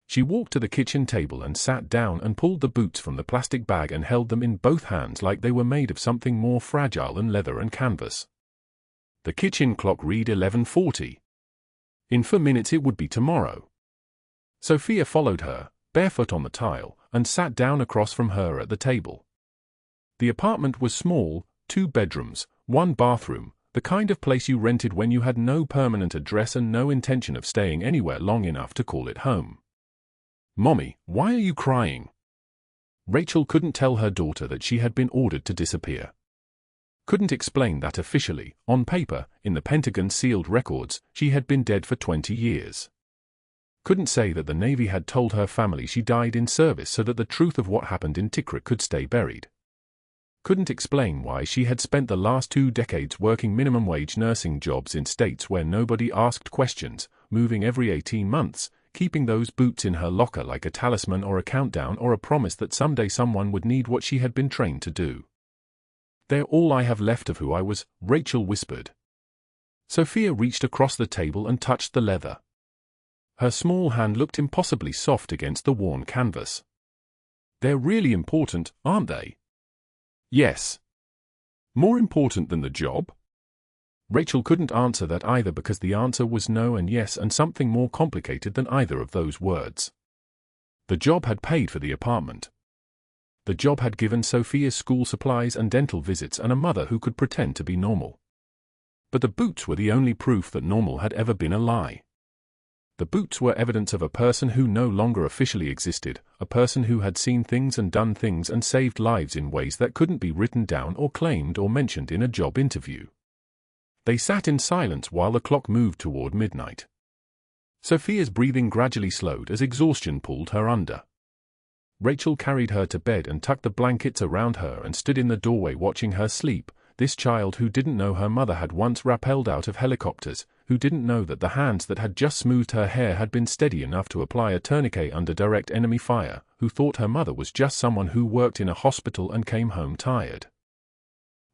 She walked to the kitchen table and sat down and pulled the boots from the plastic bag and held them in both hands like they were made of something more fragile than leather and canvas. The kitchen clock read 11:40. In 4 minutes it would be tomorrow. Sophia followed her, barefoot on the tile, and sat down across from her at the table. The apartment was small, 2 bedrooms, 1 bathroom, the kind of place you rented when you had no permanent address and no intention of staying anywhere long enough to call it home. Mommy, why are you crying? Rachel couldn't tell her daughter that she had been ordered to disappear. Couldn't explain that officially, on paper, in the Pentagon sealed records, she had been dead for 20 years. Couldn't say that the Navy had told her family she died in service so that the truth of what happened in Tikrit could stay buried. Couldn't explain why she had spent the last 2 decades working minimum-wage nursing jobs in states where nobody asked questions, moving every 18 months, keeping those boots in her locker like a talisman or a countdown or a promise that someday someone would need what she had been trained to do. They're all I have left of who I was, Rachel whispered. Sophia reached across the table and touched the leather. Her small hand looked impossibly soft against the worn canvas. They're really important, aren't they? Yes. More important than the job? Rachel couldn't answer that either because the answer was no and yes and something more complicated than either of those words. The job had paid for the apartment. The job had given Sophia school supplies and dental visits and a mother who could pretend to be normal. But the boots were the only proof that normal had ever been a lie. The boots were evidence of a person who no longer officially existed, a person who had seen things and done things and saved lives in ways that couldn't be written down or claimed or mentioned in a job interview. They sat in silence while the clock moved toward midnight. Sophia's breathing gradually slowed as exhaustion pulled her under. Rachel carried her to bed and tucked the blankets around her and stood in the doorway watching her sleep, this child who didn't know her mother had once rappelled out of helicopters, who didn't know that the hands that had just smoothed her hair had been steady enough to apply a tourniquet under direct enemy fire, who thought her mother was just someone who worked in a hospital and came home tired.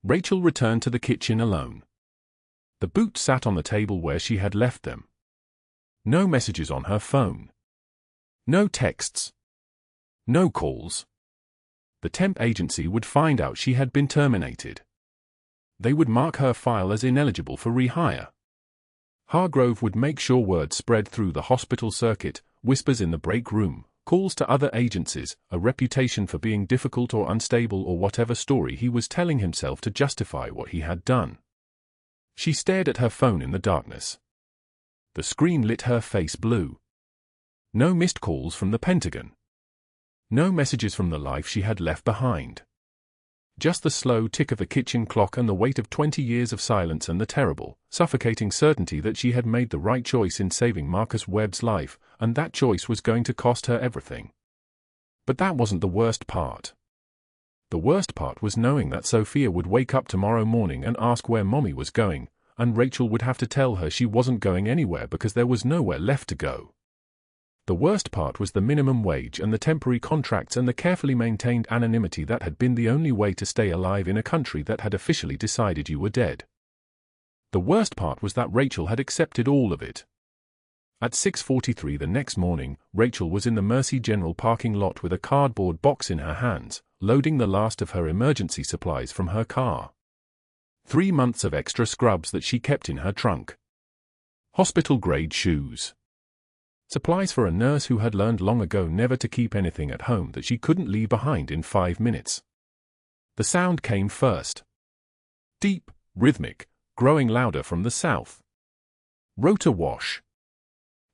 Rachel returned to the kitchen alone. The boots sat on the table where she had left them. No messages on her phone. No texts. No calls. The temp agency would find out she had been terminated. They would mark her file as ineligible for rehire. Hargrove would make sure word spread through the hospital circuit, whispers in the break room, calls to other agencies, a reputation for being difficult or unstable or whatever story he was telling himself to justify what he had done. She stared at her phone in the darkness. The screen lit her face blue. No missed calls from the Pentagon. No messages from the life she had left behind. Just the slow tick of the kitchen clock and the weight of 20 years of silence and the terrible, suffocating certainty that she had made the right choice in saving Marcus Webb's life, and that choice was going to cost her everything. But that wasn't the worst part. The worst part was knowing that Sophia would wake up tomorrow morning and ask where Mommy was going, and Rachel would have to tell her she wasn't going anywhere because there was nowhere left to go. The worst part was the minimum wage and the temporary contracts and the carefully maintained anonymity that had been the only way to stay alive in a country that had officially decided you were dead. The worst part was that Rachel had accepted all of it. At 6:43 the next morning, Rachel was in the Mercy General parking lot with a cardboard box in her hands, loading the last of her emergency supplies from her car. 3 months of extra scrubs that she kept in her trunk. Hospital-grade shoes. Supplies for a nurse who had learned long ago never to keep anything at home that she couldn't leave behind in 5 minutes. The sound came first. Deep, rhythmic, growing louder from the south. Rotor wash.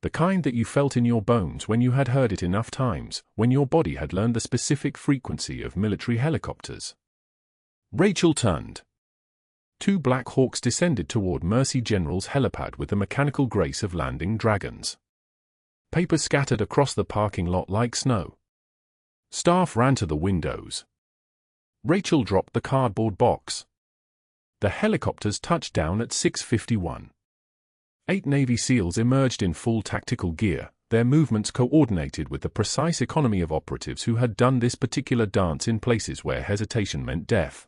The kind that you felt in your bones when you had heard it enough times, when your body had learned the specific frequency of military helicopters. Rachel turned. 2 Black Hawks descended toward Mercy General's helipad with the mechanical grace of landing dragons. Paper scattered across the parking lot like snow. Staff ran to the windows. Rachel dropped the cardboard box. The helicopters touched down at 6:51. 8 Navy SEALs emerged in full tactical gear, their movements coordinated with the precise economy of operatives who had done this particular dance in places where hesitation meant death.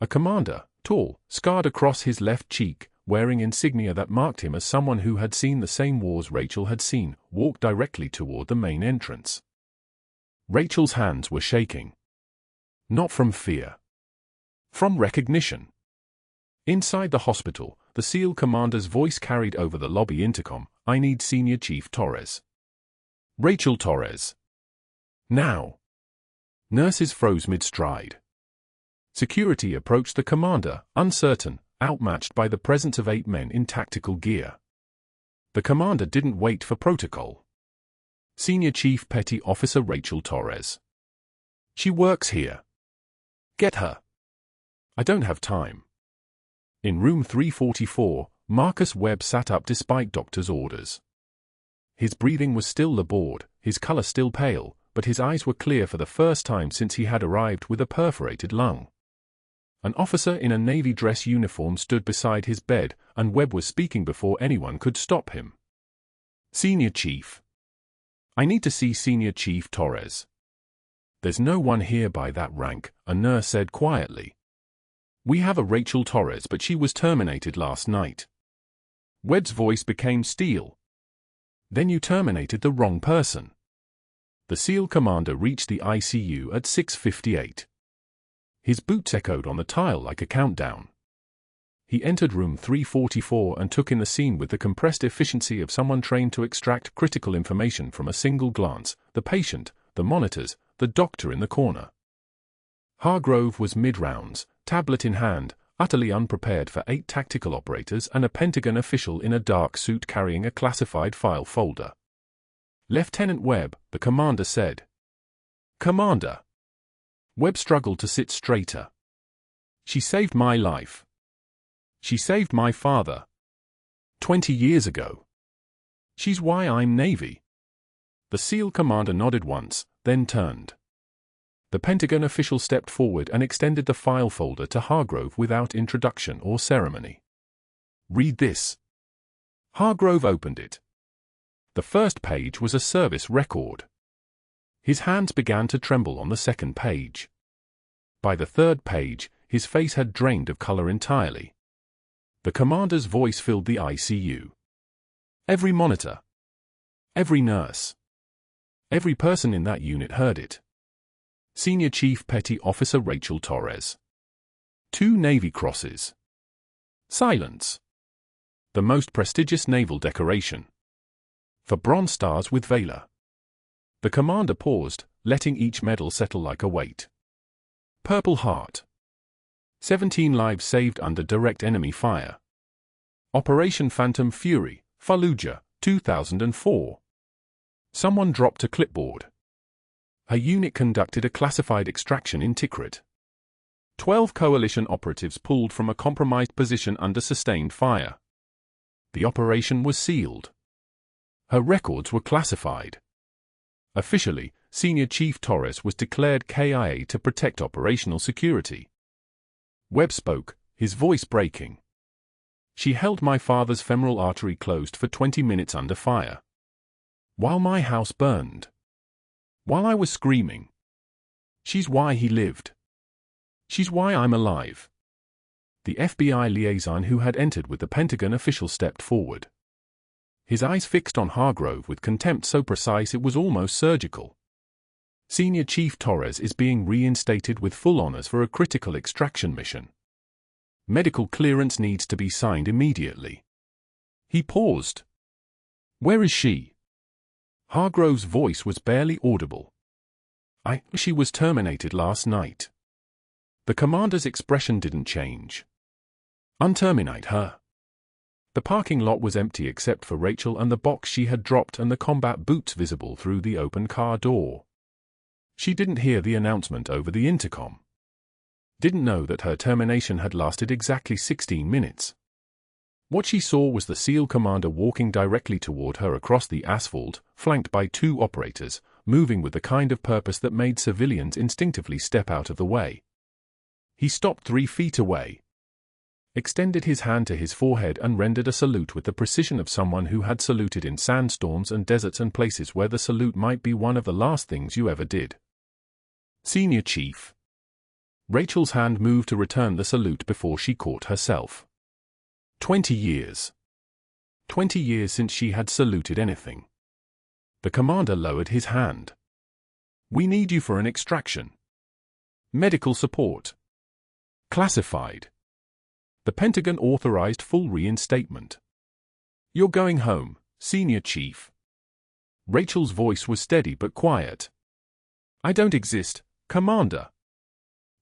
A commander, tall, scarred across his left cheek, wearing insignia that marked him as someone who had seen the same wars Rachel had seen, walked directly toward the main entrance. Rachel's hands were shaking. Not from fear. From recognition. Inside the hospital, the SEAL commander's voice carried over the lobby intercom, "I need Senior Chief Torres." Rachel Torres. Now. Nurses froze mid-stride. Security approached the commander, uncertain, outmatched by the presence of 8 men in tactical gear. The commander didn't wait for protocol. Senior Chief Petty Officer Rachel Torres. She works here. Get her. I don't have time. In room 344, Marcus Webb sat up despite doctor's orders. His breathing was still labored, his color still pale, but his eyes were clear for the first time since he had arrived with a perforated lung. An officer in a Navy dress uniform stood beside his bed, and Webb was speaking before anyone could stop him. Senior Chief. I need to see Senior Chief Torres. There's no one here by that rank, a nurse said quietly. We have a Rachel Torres, but she was terminated last night. Webb's voice became steel. Then you terminated the wrong person. The SEAL commander reached the ICU at 6:58. His boots echoed on the tile like a countdown. He entered room 344 and took in the scene with the compressed efficiency of someone trained to extract critical information from a single glance: the patient, the monitors, the doctor in the corner. Hargrove was mid-rounds, tablet in hand, utterly unprepared for 8 tactical operators and a Pentagon official in a dark suit carrying a classified file folder. Lieutenant Webb, the commander said. Commander. Webb struggled to sit straighter. She saved my life. She saved my father. 20 years ago. She's why I'm Navy. The SEAL commander nodded once, then turned. The Pentagon official stepped forward and extended the file folder to Hargrove without introduction or ceremony. Read this. Hargrove opened it. The first page was a service record. His hands began to tremble on the second page. By the third page, his face had drained of color entirely. The commander's voice filled the ICU. Every monitor. Every nurse. Every person in that unit heard it. Senior Chief Petty Officer Rachel Torres. 2 Navy Crosses. Silence. The most prestigious naval decoration. For Bronze Stars with Valor. The commander paused, letting each medal settle like a weight. Purple Heart. 17 lives saved under direct enemy fire. Operation Phantom Fury, Fallujah, 2004. Someone dropped a clipboard. A unit conducted a classified extraction in Tikrit. 12 coalition operatives pulled from a compromised position under sustained fire. The operation was sealed. Her records were classified. Officially, Senior Chief Torres was declared KIA to protect operational security. Webb spoke, his voice breaking. She held my father's femoral artery closed for 20 minutes under fire. While my house burned. While I was screaming. She's why he lived. She's why I'm alive. The FBI liaison who had entered with the Pentagon official stepped forward. His eyes fixed on Hargrove with contempt so precise it was almost surgical. Senior Chief Torres is being reinstated with full honors for a critical extraction mission. Medical clearance needs to be signed immediately. He paused. Where is she? Hargrove's voice was barely audible. She was terminated last night. The commander's expression didn't change. Unterminate her. The parking lot was empty except for Rachel and the box she had dropped and the combat boots visible through the open car door. She didn't hear the announcement over the intercom. Didn't know that her termination had lasted exactly 16 minutes. What she saw was the SEAL commander walking directly toward her across the asphalt, flanked by 2 operators, moving with the kind of purpose that made civilians instinctively step out of the way. He stopped 3 feet away, extended his hand to his forehead and rendered a salute with the precision of someone who had saluted in sandstorms and deserts and places where the salute might be one of the last things you ever did. Senior Chief. Rachel's hand moved to return the salute before she caught herself. 20 years. 20 years since she had saluted anything. The commander lowered his hand. We need you for an extraction. Medical support. Classified. The Pentagon authorized full reinstatement. You're going home, Senior Chief. Rachel's voice was steady but quiet. I don't exist, Commander.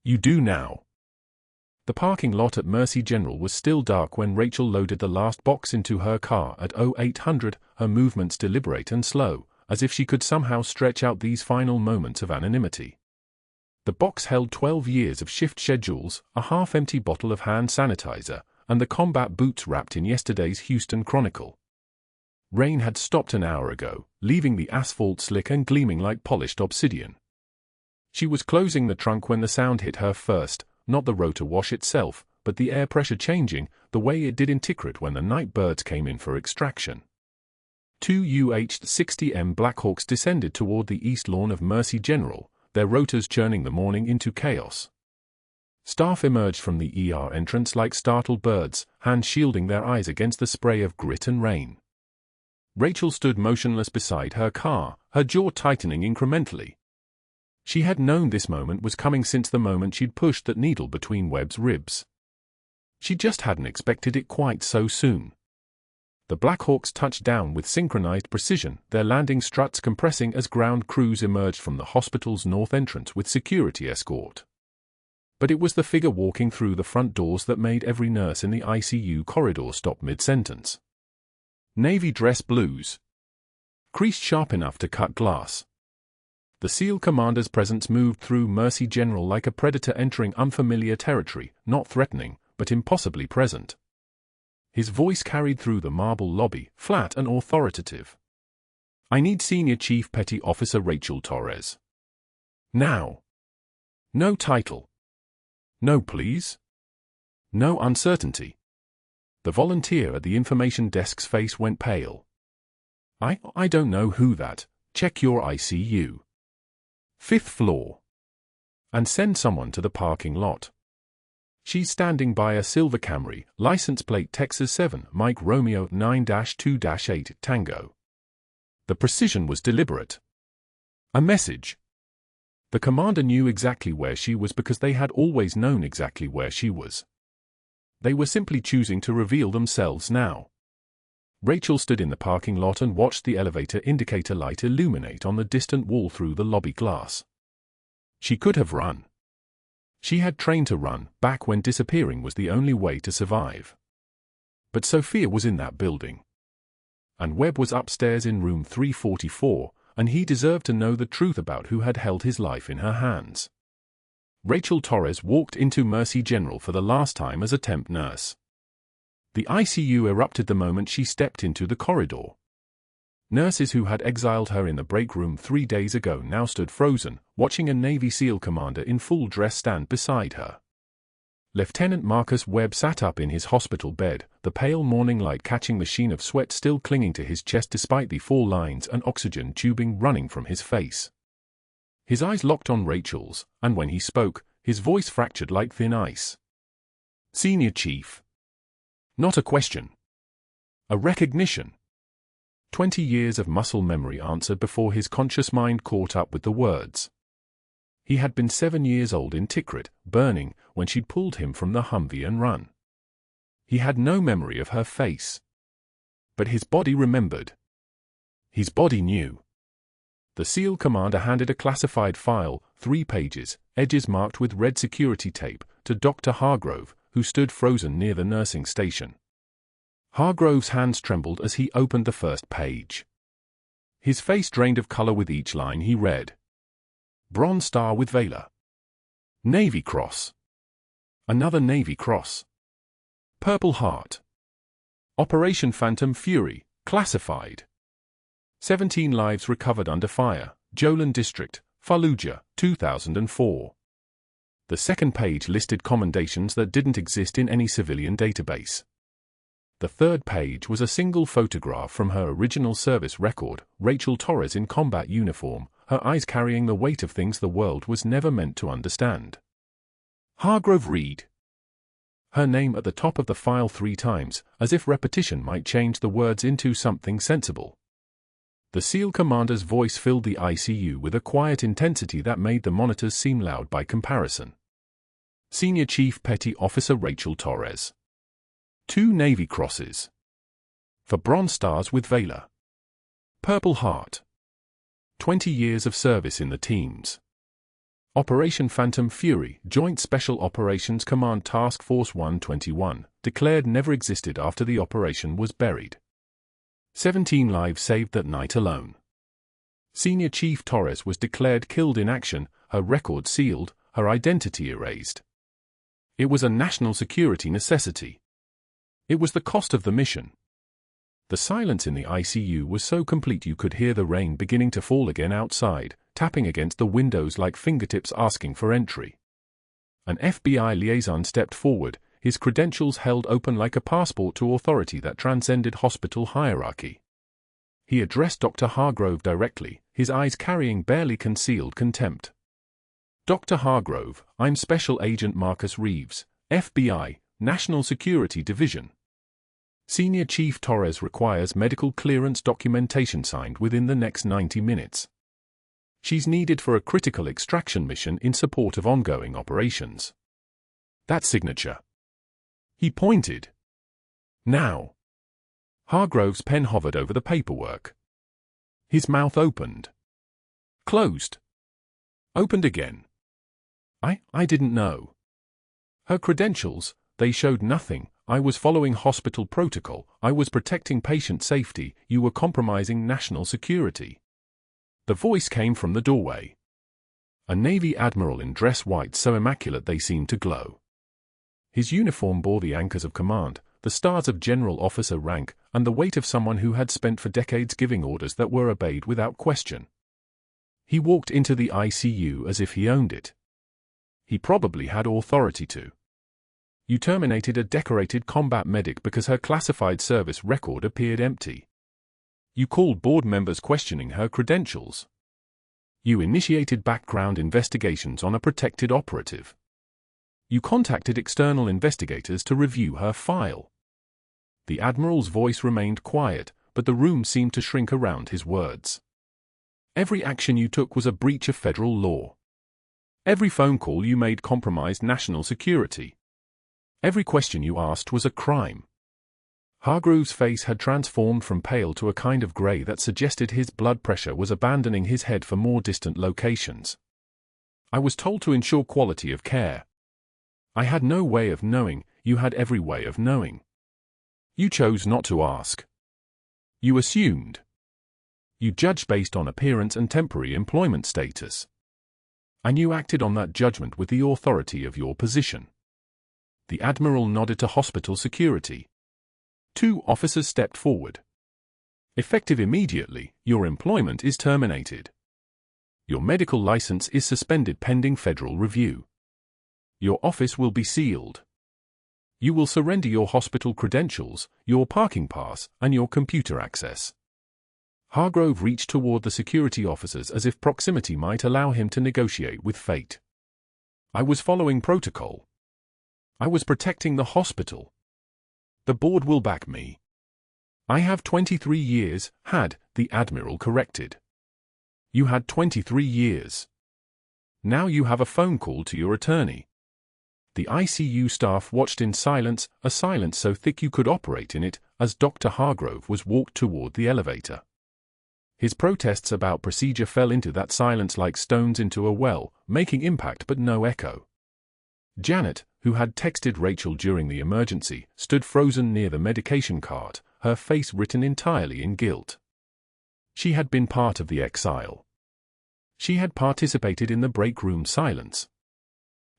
You do now. The parking lot at Mercy General was still dark when Rachel loaded the last box into her car at 0800, her movements deliberate and slow, as if she could somehow stretch out these final moments of anonymity. The box held 12 years of shift schedules, a half-empty bottle of hand sanitizer, and the combat boots wrapped in yesterday's Houston Chronicle. Rain had stopped an hour ago, leaving the asphalt slick and gleaming like polished obsidian. She was closing the trunk when the sound hit her first, not the rotor wash itself, but the air pressure changing, the way it did in Tikrit when the night birds came in for extraction. 2 UH-60M Blackhawks descended toward the east lawn of Mercy General, their rotors churning the morning into chaos. Staff emerged from the ER entrance like startled birds, hands shielding their eyes against the spray of grit and rain. Rachel stood motionless beside her car, her jaw tightening incrementally. She had known this moment was coming since the moment she'd pushed that needle between Webb's ribs. She just hadn't expected it quite so soon. The Blackhawks touched down with synchronized precision, their landing struts compressing as ground crews emerged from the hospital's north entrance with security escort. But it was the figure walking through the front doors that made every nurse in the ICU corridor stop mid-sentence. Navy dress blues. Creased sharp enough to cut glass. The SEAL commander's presence moved through Mercy General like a predator entering unfamiliar territory, not threatening, but impossibly present. His voice carried through the marble lobby, flat and authoritative. I need Senior Chief Petty Officer Rachel Torres. Now. No title. No please. No uncertainty. The volunteer at the information desk's face went pale. I don't know who that. Check your ICU. 5th floor. And send someone to the parking lot. She's standing by a silver Camry, license plate Texas 7, Mike Romeo 9-2-8 Tango. The precision was deliberate. A message. The commander knew exactly where she was because they had always known exactly where she was. They were simply choosing to reveal themselves now. Rachel stood in the parking lot and watched the elevator indicator light illuminate on the distant wall through the lobby glass. She could have run. She had trained to run, back when disappearing was the only way to survive. But Sophia was in that building. And Webb was upstairs in room 344, and he deserved to know the truth about who had held his life in her hands. Rachel Torres walked into Mercy General for the last time as a temp nurse. The ICU erupted the moment she stepped into the corridor. Nurses who had exiled her in the break room 3 days ago now stood frozen, watching a Navy SEAL commander in full dress stand beside her. Lieutenant Webb sat up in his hospital bed, the pale morning light catching the sheen of sweat still clinging to his chest despite the 4 lines and oxygen tubing running from his face. His eyes locked on Rachel's, and when he spoke, his voice fractured like thin ice. "Senior Chief." Not a question. A recognition. 20 years of muscle memory answered before his conscious mind caught up with the words. He had been 7 years old in Tikrit, burning, when she'd pulled him from the Humvee and run. He had no memory of her face. But his body remembered. His body knew. The SEAL commander handed a classified file, 3 pages, edges marked with red security tape, to Dr. Hargrove, who stood frozen near the nursing station. Hargrove's hands trembled as he opened the first page. His face drained of color with each line he read. Bronze Star with Valor. Navy Cross. Another Navy Cross. Purple Heart. Operation Phantom Fury, classified. 17 lives recovered under fire, Jolan District, Fallujah, 2004. The second page listed commendations that didn't exist in any civilian database. The third page was a single photograph from her original service record, Rachel Torres in combat uniform, her eyes carrying the weight of things the world was never meant to understand. Hargrove read her name at the top of the file 3 times, as if repetition might change the words into something sensible. The SEAL commander's voice filled the ICU with a quiet intensity that made the monitors seem loud by comparison. Senior Chief Petty Officer Rachel Torres. 2 Navy Crosses. For Bronze Stars with Valor. Purple Heart. 20 years of service in the teams. Operation Phantom Fury, Joint Special Operations Command Task Force 121, declared never existed after the operation was buried. 17 lives saved that night alone. Senior Chief Torres was declared killed in action, her record sealed, her identity erased. It was a national security necessity. It was the cost of the mission. The silence in the ICU was so complete you could hear the rain beginning to fall again outside, tapping against the windows like fingertips asking for entry. An FBI liaison stepped forward, his credentials held open like a passport to authority that transcended hospital hierarchy. He addressed Dr. Hargrove directly, his eyes carrying barely concealed contempt. "Dr. Hargrove, I'm Special Agent Marcus Reeves, FBI, National Security Division. Senior Chief Torres requires medical clearance documentation signed within the next 90 minutes. She's needed for a critical extraction mission in support of ongoing operations." That signature. He pointed. Now. Hargrove's pen hovered over the paperwork. His mouth opened. Closed. Opened again. I didn't know. Her credentials, they showed nothing. I was following hospital protocol, I was protecting patient safety, you were compromising national security. The voice came from the doorway. A Navy admiral in dress white so immaculate they seemed to glow. His uniform bore the anchors of command, the stars of general officer rank, and the weight of someone who had spent for decades giving orders that were obeyed without question. He walked into the ICU as if he owned it. He probably had authority to. You terminated a decorated combat medic because her classified service record appeared empty. You called board members questioning her credentials. You initiated background investigations on a protected operative. You contacted external investigators to review her file. The Admiral's voice remained quiet, but the room seemed to shrink around his words. Every action you took was a breach of federal law. Every phone call you made compromised national security. Every question you asked was a crime. Hargrove's face had transformed from pale to a kind of grey that suggested his blood pressure was abandoning his head for more distant locations. I was told to ensure quality of care. I had no way of knowing, you had every way of knowing. You chose not to ask. You assumed. You judged based on appearance and temporary employment status. And you acted on that judgment with the authority of your position. The Admiral nodded to hospital security. 2 officers stepped forward. Effective immediately, your employment is terminated. Your medical license is suspended pending federal review. Your office will be sealed. You will surrender your hospital credentials, your parking pass, and your computer access. Hargrove reached toward the security officers as if proximity might allow him to negotiate with fate. I was following protocol. I was protecting the hospital. The board will back me. I have 23 years, had, the Admiral corrected. You had 23 years. Now you have a phone call to your attorney. The ICU staff watched in silence, a silence so thick you could operate in it, as Dr. Hargrove was walked toward the elevator. His protests about procedure fell into that silence like stones into a well, making impact but no echo. Janet, who had texted Rachel during the emergency, stood frozen near the medication cart, her face written entirely in guilt. She had been part of the exile. She had participated in the break room silence.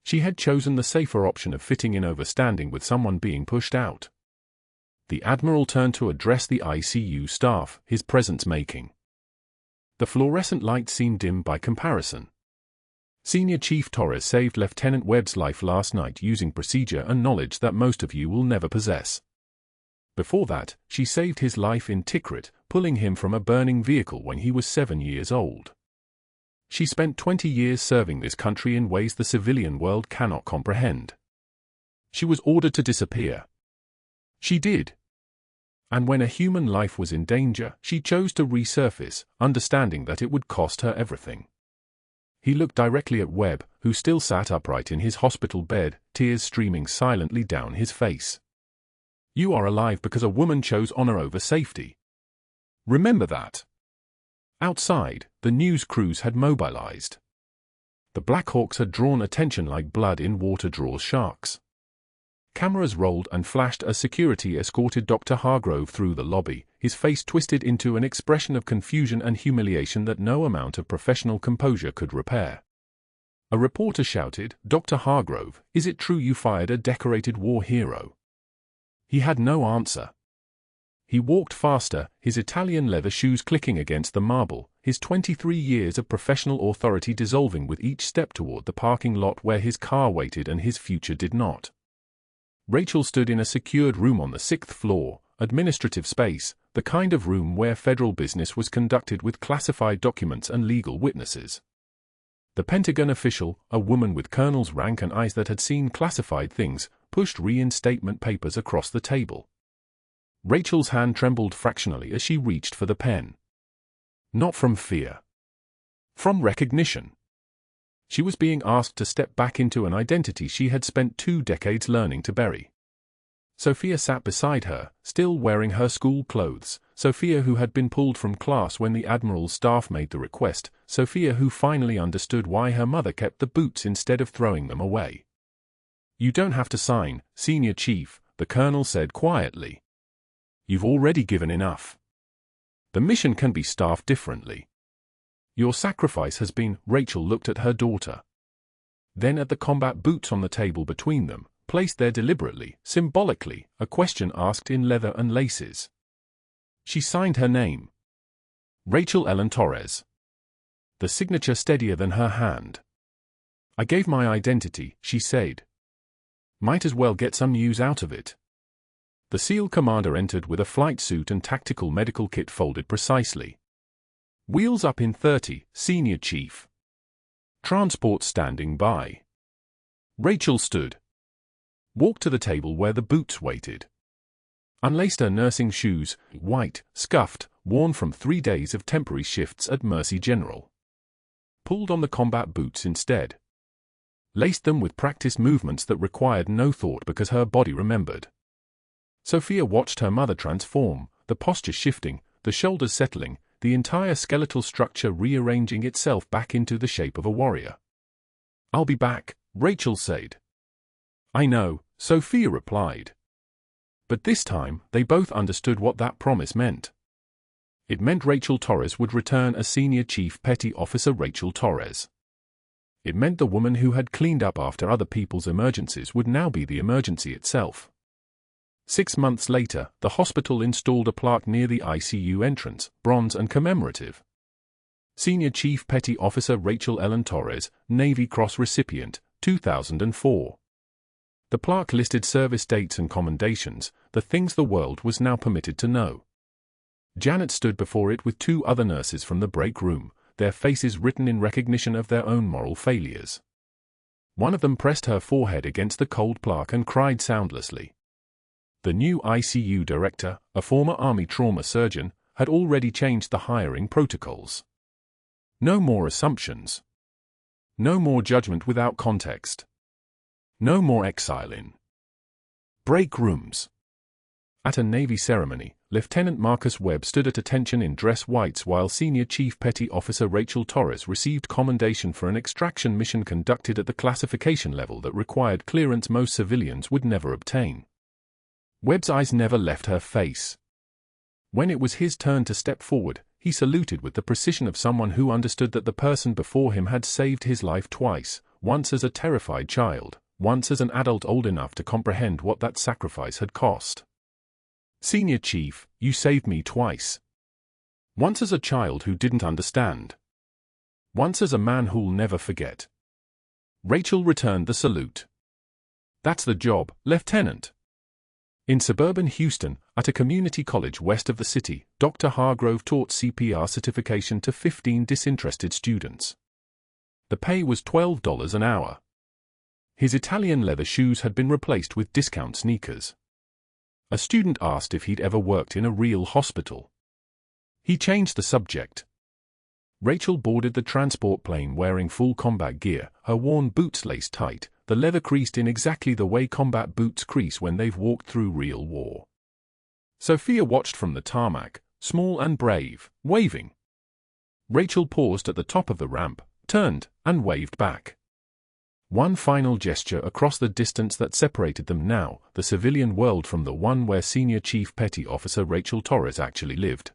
She had chosen the safer option of fitting in over standing with someone being pushed out. The Admiral turned to address the ICU staff, his presence making. The fluorescent light seemed dim by comparison. Senior Chief Torres saved Lieutenant Webb's life last night using procedure and knowledge that most of you will never possess. Before that, she saved his life in Tikrit, pulling him from a burning vehicle when he was 7 years old. She spent 20 years serving this country in ways the civilian world cannot comprehend. She was ordered to disappear. She did. And when a human life was in danger, she chose to resurface, understanding that it would cost her everything. He looked directly at Webb, who still sat upright in his hospital bed, tears streaming silently down his face. You are alive because a woman chose honor over safety. Remember that. Outside, the news crews had mobilized. The Blackhawks had drawn attention like blood in water draws sharks. Cameras rolled and flashed as security escorted Dr. Hargrove through the lobby, his face twisted into an expression of confusion and humiliation that no amount of professional composure could repair. A reporter shouted, "Dr. Hargrove, is it true you fired a decorated war hero?" He had no answer. He walked faster, his Italian leather shoes clicking against the marble, his 23 years of professional authority dissolving with each step toward the parking lot where his car waited and his future did not. Rachel stood in a secured room on the 6th floor, administrative space, the kind of room where federal business was conducted with classified documents and legal witnesses. The Pentagon official, a woman with colonel's rank and eyes that had seen classified things, pushed reinstatement papers across the table. Rachel's hand trembled fractionally as she reached for the pen. Not from fear. From recognition. She was being asked to step back into an identity she had spent 2 decades learning to bury. Sophia sat beside her, still wearing her school clothes, Sophia who had been pulled from class when the Admiral's staff made the request, Sophia who finally understood why her mother kept the boots instead of throwing them away. "You don't have to sign, Senior Chief," the Colonel said quietly. "You've already given enough. The mission can be staffed differently. Your sacrifice has been." Rachel looked at her daughter. Then at the combat boots on the table between them, placed there deliberately, symbolically, a question asked in leather and laces. She signed her name. Rachel Ellen Torres. The signature steadier than her hand. "I gave my identity," she said. "Might as well get some use out of it." The SEAL commander entered with a flight suit and tactical medical kit folded precisely. "Wheels up in 30, Senior Chief. Transport standing by." Rachel stood. Walked to the table where the boots waited. Unlaced her nursing shoes, white, scuffed, worn from 3 days of temporary shifts at Mercy General. Pulled on the combat boots instead. Laced them with practiced movements that required no thought because her body remembered. Sophia watched her mother transform, the posture shifting, the shoulders settling, the entire skeletal structure rearranging itself back into the shape of a warrior. "I'll be back," Rachel said. "I know," Sophia replied. But this time, they both understood what that promise meant. It meant Rachel Torres would return as Senior Chief Petty Officer Rachel Torres. It meant the woman who had cleaned up after other people's emergencies would now be the emergency itself. 6 months later, the hospital installed a plaque near the ICU entrance, bronze and commemorative. Senior Chief Petty Officer Rachel Ellen Torres, Navy Cross recipient, 2004. The plaque listed service dates and commendations, the things the world was now permitted to know. Janet stood before it with 2 other nurses from the break room, their faces written in recognition of their own moral failures. One of them pressed her forehead against the cold plaque and cried soundlessly. The new ICU director, a former Army trauma surgeon, had already changed the hiring protocols. No more assumptions. No more judgment without context. No more exile in break rooms. At a Navy ceremony, Lieutenant Marcus Webb stood at attention in dress whites while Senior Chief Petty Officer Rachel Torres received commendation for an extraction mission conducted at the classification level that required clearance most civilians would never obtain. Webb's eyes never left her face. When it was his turn to step forward, he saluted with the precision of someone who understood that the person before him had saved his life twice, once as a terrified child, once as an adult old enough to comprehend what that sacrifice had cost. Senior Chief, you saved me twice. Once as a child who didn't understand. Once as a man who'll never forget. Rachel returned the salute. That's the job, Lieutenant. In suburban Houston, at a community college west of the city, Dr. Hargrove taught CPR certification to 15 disinterested students. The pay was $12 an hour. His Italian leather shoes had been replaced with discount sneakers. A student asked if he'd ever worked in a real hospital. He changed the subject. Rachel boarded the transport plane wearing full combat gear, her worn boots laced tight, the leather creased in exactly the way combat boots crease when they've walked through real war. Sophia watched from the tarmac, small and brave, waving. Rachel paused at the top of the ramp, turned, and waved back. One final gesture across the distance that separated them now, the civilian world from the one where Senior Chief Petty Officer Rachel Torres actually lived.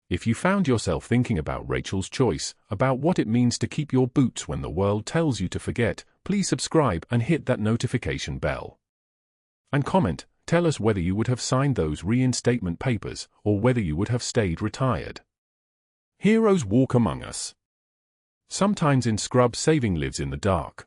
If you found yourself thinking about Rachel's choice, about what it means to keep your boots when the world tells you to forget, please subscribe and hit that notification bell. And comment, tell us whether you would have signed those reinstatement papers, or whether you would have stayed retired. Heroes walk among us. Sometimes in scrub saving lives in the dark.